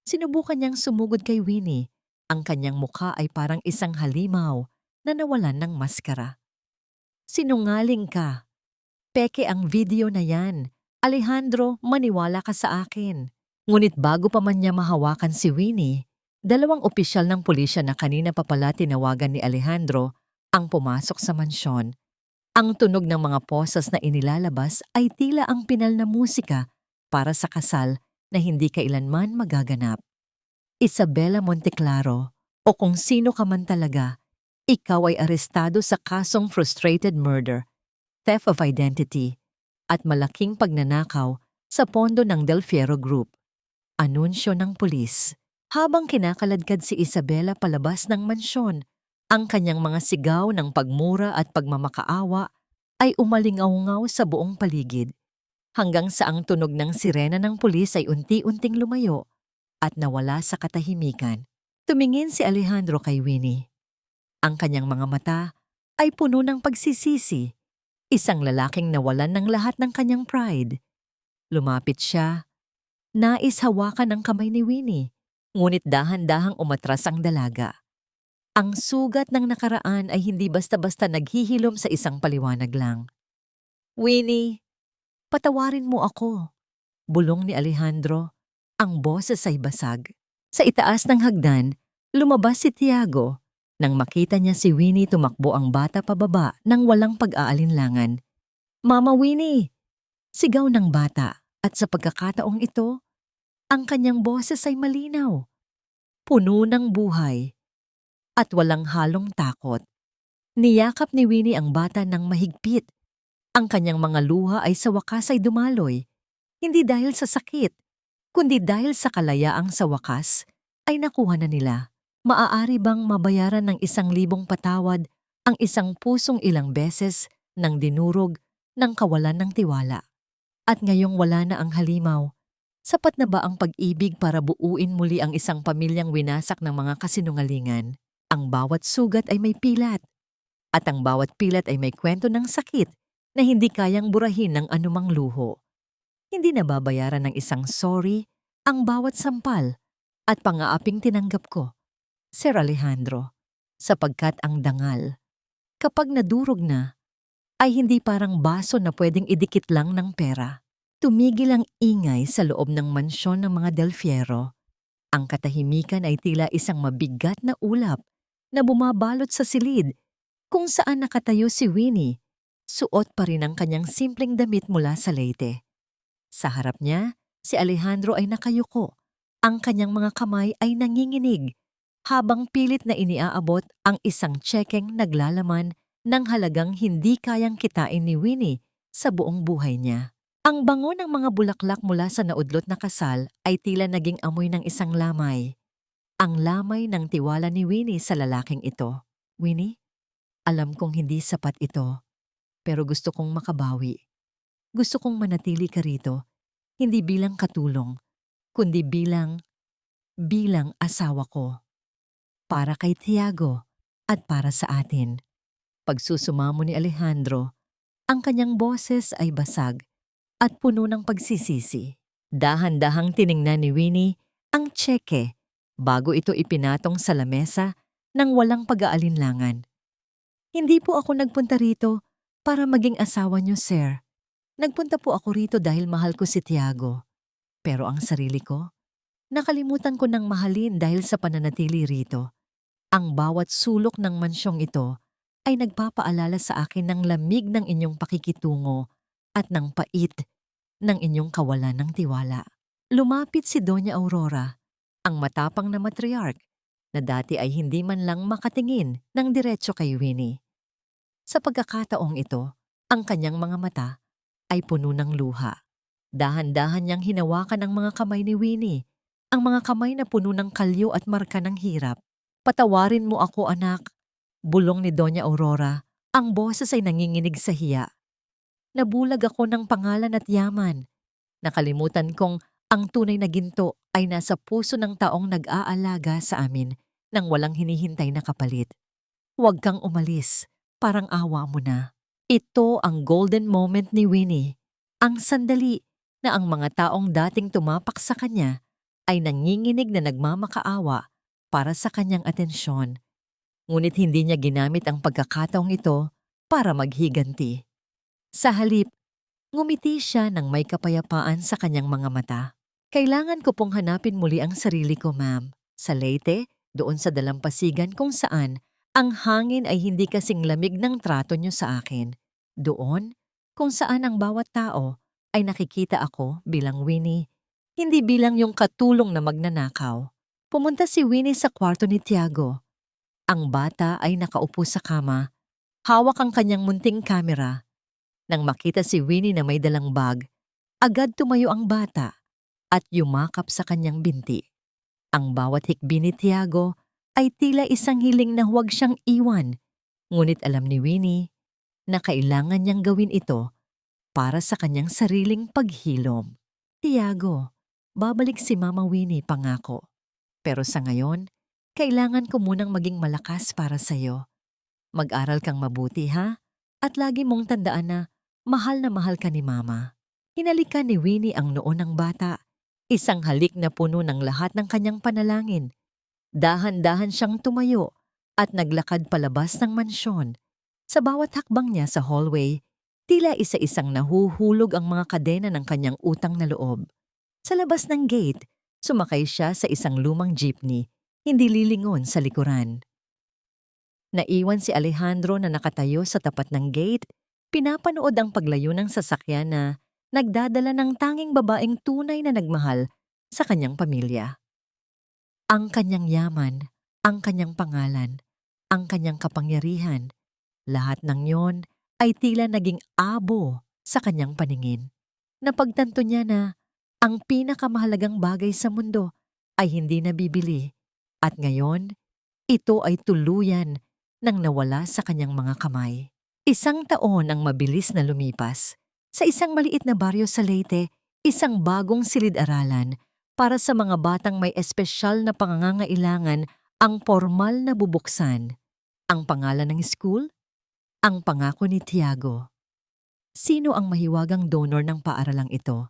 Sinubukan niyang sumugod kay Winnie. Ang kanyang mukha ay parang isang halimaw na nawalan ng maskara. Sinungaling ka. Peke ang video na yan. Alejandro, maniwala ka sa akin. Ngunit bago pa man niya mahawakan si Winnie, dalawang opisyal ng pulisya na kanina pa pala tinawagan ni Alejandro ang pumasok sa mansyon. Ang tunog ng mga posas na inilalabas ay tila ang pinal na musika para sa kasal na hindi kailanman magaganap. Isabela Monteclaro, o kung sino ka man talaga, ikaw ay arestado sa kasong frustrated murder, theft of identity, at malaking pagnanakaw sa pondo ng Del Fierro Group. Anunsyo ng pulis. Habang kinakaladkad si Isabela palabas ng mansyon, ang kanyang mga sigaw ng pagmura at pagmamakaawa ay umalingaw-ngaw sa buong paligid, hanggang sa ang tunog ng sirena ng pulis ay unti-unting lumayo at nawala sa katahimikan. Tumingin si Alejandro kay Winnie. Ang kanyang mga mata ay puno ng pagsisisi, isang lalaking nawalan ng lahat ng kanyang pride. Lumapit siya. Nais hawakan ang kamay ni Winnie, ngunit dahan-dahang umatras ang dalaga. Ang sugat ng nakaraan ay hindi basta-basta naghihilom sa isang paliwanag lang. Winnie, patawarin mo ako, bulong ni Alejandro. Ang boses ay basag. Sa itaas ng hagdan, lumabas si Tiago. Nang makita niya si Winnie, tumakbo ang bata pababa nang walang pag-aalinlangan. Mama Winnie! Sigaw ng bata, at sa pagkakataong ito, ang kanyang boses ay malinaw, puno ng buhay, at walang halong takot. Niyakap ni Winnie ang bata ng mahigpit. Ang kanyang mga luha ay sa wakas ay dumaloy, hindi dahil sa sakit, kundi dahil sa kalayaang sa wakas ay nakuha na nila. Maaari bang mabayaran ng 1,000 patawad ang isang pusong ilang beses nang dinurog ng kawalan ng tiwala? At ngayong wala na ang halimaw, sapat na ba ang pag-ibig para buuin muli ang isang pamilyang winasak ng mga kasinungalingan? Ang bawat sugat ay may pilat, at ang bawat pilat ay may kwento ng sakit na hindi kayang burahin ng anumang luho. Hindi nababayaran ng isang sorry ang bawat sampal at pangaaping tinanggap ko, Sir Alejandro, sapagkat ang dangal Kapag nadurog na, ay hindi parang baso na pwedeng idikit lang ng pera. Tumigil ang ingay sa loob ng mansyon ng mga Del Fierro. Ang katahimikan ay tila isang mabigat na ulap na bumabalot sa silid kung saan nakatayo si Winnie. Suot pa rin ang kanyang simpleng damit mula sa Leyte. Sa harap niya, si Alejandro ay nakayuko. Ang kanyang mga kamay ay nanginginig habang pilit na iniaabot ang isang tsekeng naglalaman ng halagang hindi kayang kitain ni Winnie sa buong buhay niya. Ang bango ng mga bulaklak mula sa naudlot na kasal ay tila naging amoy ng isang lamay. Ang lamay ng tiwala ni Winnie sa lalaking ito. Winnie, alam kong hindi sapat ito, pero gusto kong makabawi. Gusto kong manatili ka rito, hindi bilang katulong, kundi bilang asawa ko. Para kay Tiago at para sa atin. Pagsusumamo ni Alejandro, ang kanyang boses ay basag at puno ng pagsisisi. Dahan-dahang tiningnan ni Winnie ang tseke bago ito ipinatong sa lamesa ng walang pag-aalinlangan. Hindi po ako nagpunta rito para maging asawa niyo, sir. Nagpunta po ako rito dahil mahal ko si Tiago. Pero ang sarili ko, nakalimutan ko ng mahalin dahil sa pananatili rito. Ang bawat sulok ng mansyong ito ay nagpapaalala sa akin ng lamig ng inyong pakikitungo at ng pait ng inyong kawalan ng tiwala. Lumapit si Doña Aurora, ang matapang na matriarch, na dati ay hindi man lang makatingin ng diretso kay Winnie. Sa pagkakataong ito, ang kanyang mga mata ay puno ng luha. Dahan-dahan niyang hinawakan ang mga kamay ni Winnie, ang mga kamay na puno ng kalyo at marka ng hirap. Patawarin mo ako, anak, bulong ni Doña Aurora. Ang boses ay nanginginig sa hiya. Nabulag ako ng pangalan at yaman. Nakalimutan kong ang tunay na ginto ay nasa puso ng taong nag-aalaga sa amin nang walang hinihintay na kapalit. Huwag kang umalis, parang awa mo na. Ito ang golden moment ni Winnie. Ang sandali na ang mga taong dating tumapak sa kanya ay nanginginig na nagmamakaawa para sa kanyang atensyon. Ngunit hindi niya ginamit ang pagkakataong ito para maghiganti. Sa halip, ngumiti siya ng may kapayapaan sa kanyang mga mata. Kailangan ko pong hanapin muli ang sarili ko, ma'am. Sa Leyte, doon sa dalampasigan kung saan ang hangin ay hindi kasing lamig ng trato niyo sa akin. Doon, kung saan ang bawat tao ay nakikita ako bilang Winnie, hindi bilang yung katulong na magnanakaw. Pumunta si Winnie sa kwarto ni Tiago. Ang bata ay nakaupo sa kama, hawak ang kanyang munting kamera. Nang makita si Winnie na may dalang bag, agad tumayo ang bata at yumakap sa kanyang binti. Ang bawat hikbi ni Tiago ay tila isang hiling na huwag siyang iwan, ngunit alam ni Winnie na kailangan niyang gawin ito para sa kanyang sariling paghilom. Tiago, babalik si Mama Winnie, pangako. Pero sa ngayon, kailangan ko munang maging malakas para sa'yo. Mag-aral kang mabuti, ha? At lagi mong tandaan na mahal ka ni Mama. Hinalikan ni Winnie ang noo ng bata. Isang halik na puno ng lahat ng kanyang panalangin. Dahan-dahan siyang tumayo at naglakad palabas ng mansyon. Sa bawat hakbang niya sa hallway, tila isa-isang nahuhulog ang mga kadena ng kanyang utang na loob. Sa labas ng gate, sumakay siya sa isang lumang jeepney, hindi lilingon sa likuran. Naiwan si Alejandro na nakatayo sa tapat ng gate, pinapanood ang paglayo ng sasakyan na nagdadala ng tanging babaeng tunay na nagmahal sa kanyang pamilya. Ang kanyang yaman, ang kanyang pangalan, ang kanyang kapangyarihan, lahat ng yon ay tila naging abo sa kanyang paningin. Napagtanto niya na ang pinakamahalagang bagay sa mundo ay hindi nabibili at ngayon, ito ay tuluyan nang nawala sa kanyang mga kamay. Isang taon ang mabilis na lumipas. Sa isang maliit na baryo sa Leyte, isang bagong silid-aralan para sa mga batang may espesyal na pangangailangan ang formal na bubuksan. Ang pangalan ng school? Ang Pangako ni Tiago. Sino ang mahiwagang donor ng paaralang ito?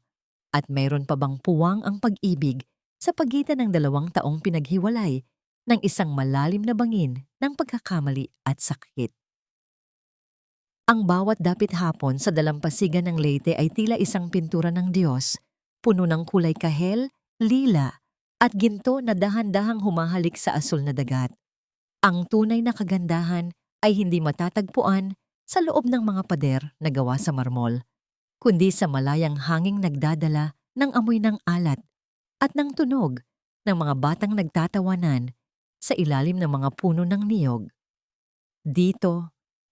At mayroon pa bang puwang ang pag-ibig sa pagitan ng 2 taong pinaghiwalay ng isang malalim na bangin ng pagkakamali at sakit? Ang bawat dapit hapon sa dalampasigan ng Leyte ay tila isang pintura ng Diyos, puno ng kulay kahel, lila, at ginto na dahan-dahang humahalik sa asul na dagat. Ang tunay na kagandahan ay hindi matatagpuan sa loob ng mga pader na gawa sa marmol, kundi sa malayang hanging nagdadala ng amoy ng alat at ng tunog ng mga batang nagtatawanan sa ilalim ng mga puno ng niyog. Dito,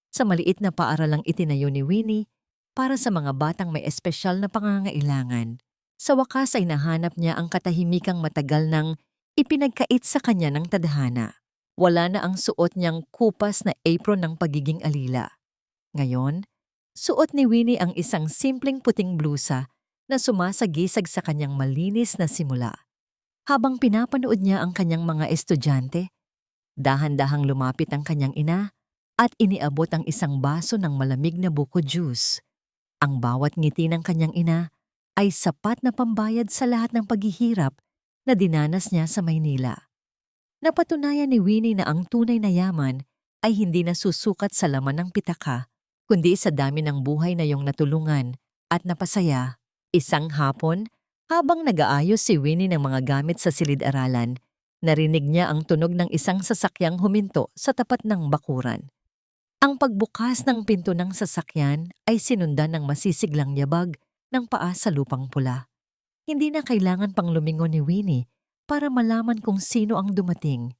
sa maliit na paaralang itinayo ni Winnie para sa mga batang may espesyal na pangangailangan, sa wakas ay nahanap niya ang katahimikang matagal nang ipinagkait sa kanya ng tadhana. Wala na ang suot niyang kupas na apron ng pagiging alila. Ngayon, suot ni Winnie ang isang simpleng puting blusa na sumasagisag sa kanyang malinis na simula. Habang pinapanood niya ang kanyang mga estudyante, dahan-dahang lumapit ang kanyang ina at iniabot ang isang baso ng malamig na buko juice. Ang bawat ngiti ng kanyang ina ay sapat na pambayad sa lahat ng paghihirap na dinanas niya sa Maynila. Napatunayan ni Winnie na ang tunay na yaman ay hindi nasusukat sa laman ng pitaka, kundi sa dami ng buhay na iyong natulungan at napasaya. Isang hapon, habang nag-aayos si Winnie ng mga gamit sa silid-aralan, narinig niya ang tunog ng isang sasakyang huminto sa tapat ng bakuran. Ang pagbukas ng pinto ng sasakyan ay sinundan ng masisiglang yabag ng paa sa lupang pula. Hindi na kailangan pang lumingon ni Winnie para malaman kung sino ang dumating.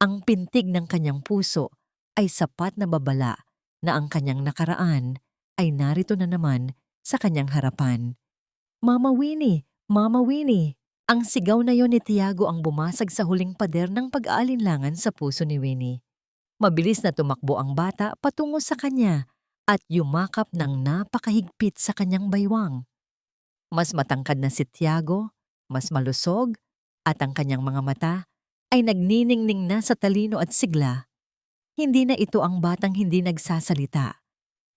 Ang pintig ng kanyang puso ay sapat na babala na ang kanyang nakaraan ay narito na naman sa kanyang harapan. "Mama Winnie! Mama Winnie!" Ang sigaw na yon ni Tiago ang bumasag sa huling pader ng pag-aalinlangan sa puso ni Winnie. Mabilis na tumakbo ang bata patungo sa kanya at yumakap ng napakahigpit sa kanyang baywang. Mas matangkad na si Tiago, mas malusog, at ang kanyang mga mata ay nagniningning na sa talino at sigla. Hindi na ito ang batang hindi nagsasalita.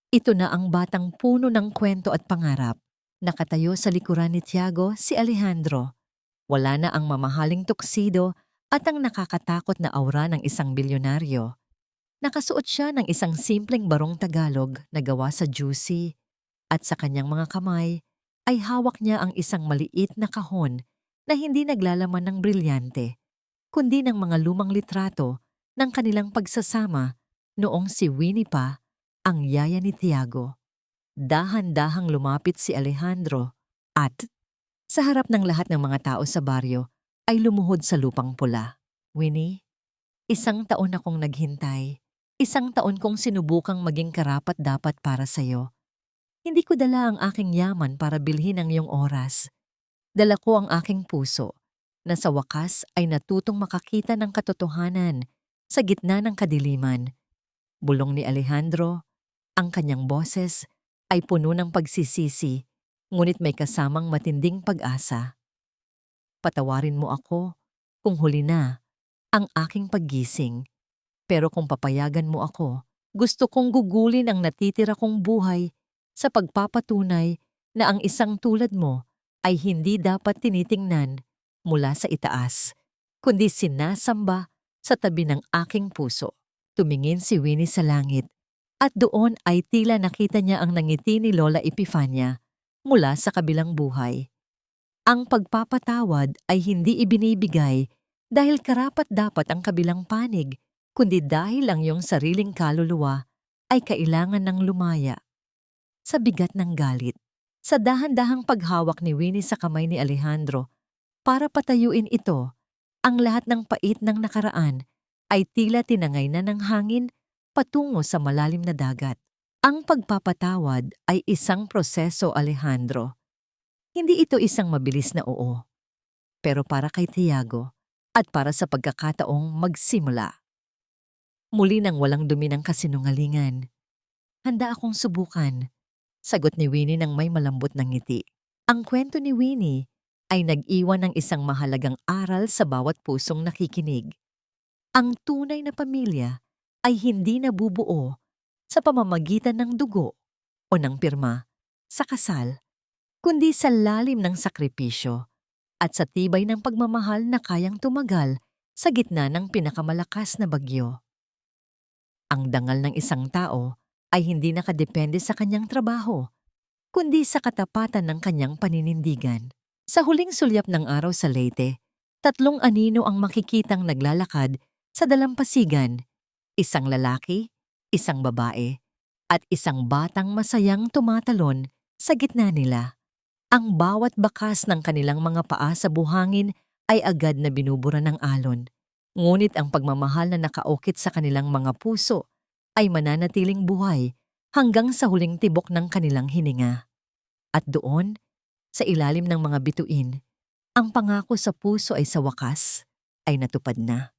Ito na ang batang puno ng kwento at pangarap. Nakatayo sa likuran ni Tiago si Alejandro. Wala na ang mamahaling tuksido at ang nakakatakot na aura ng isang bilyonaryo. Nakasuot siya ng isang simpleng barong Tagalog na gawa sa juicy at sa kanyang mga kamay ay hawak niya ang isang maliit na kahon na hindi naglalaman ng brilyante, kundi ng mga lumang litrato ng kanilang pagsasama noong si Winnie pa ang yaya ni Tiago. Dahan-dahang lumapit si Alejandro at sa harap ng lahat ng mga tao sa baryo ay lumuhod sa lupang pula. "Winnie, 1 taon akong naghintay. 1 taon kong sinubukang maging karapat-dapat para sa'yo. Hindi ko dala ang aking yaman para bilhin ang iyong oras. Dala ko ang aking puso na sa wakas ay natutong makakita ng katotohanan sa gitna ng kadiliman." Bulong ni Alejandro, ang kanyang boses ay puno ng pagsisisi, ngunit may kasamang matinding pag-asa. "Patawarin mo ako kung huli na ang aking paggising. Pero kung papayagan mo ako, gusto kong gugulin ang natitira kong buhay sa pagpapatunay na ang isang tulad mo ay hindi dapat tinitingnan mula sa itaas, kundi sinasamba sa tabi ng aking puso." Tumingin si Winnie sa langit at doon ay tila nakita niya ang nangiti ni Lola Epifania mula sa kabilang buhay. Ang pagpapatawad ay hindi ibinibigay dahil karapat-dapat ang kabilang panig, kundi dahil ang iyong sariling kaluluwa ay kailangan ng lumaya. Sa bigat ng galit, sa dahan-dahang paghawak ni Winnie sa kamay ni Alejandro para patayuin ito, ang lahat ng pait ng nakaraan ay tila tinangay na ng hangin patungo sa malalim na dagat. Ang pagpapatawad ay isang proseso, Alejandro. Hindi ito isang mabilis na oo. Pero para kay Tiago at para sa pagkakataong magsimula. Muli nang walang dumi ng kasinungalingan. "Handa akong subukan," sagot ni Winnie nang may malambot na ngiti. Ang kwento ni Winnie ay nag-iwan ng isang mahalagang aral sa bawat pusong nakikinig. Ang tunay na pamilya ay hindi nabubuo sa pamamagitan ng dugo o ng pirma sa kasal, kundi sa lalim ng sakripisyo at sa tibay ng pagmamahal na kayang tumagal sa gitna ng pinakamalakas na bagyo. Ang dangal ng isang tao ay hindi nakadepende sa kanyang trabaho, kundi sa katapatan ng kanyang paninindigan. Sa huling sulyap ng araw sa Leyte, 3 anino ang makikitang naglalakad sa dalampasigan, isang lalaki, isang babae, at isang batang masayang tumatalon sa gitna nila. Ang bawat bakas ng kanilang mga paa sa buhangin ay agad na binubura ng alon. Ngunit ang pagmamahal na nakaukit sa kanilang mga puso ay mananatiling buhay hanggang sa huling tibok ng kanilang hininga. At doon, sa ilalim ng mga bituin, ang pangako sa puso ay sa wakas ay natupad na.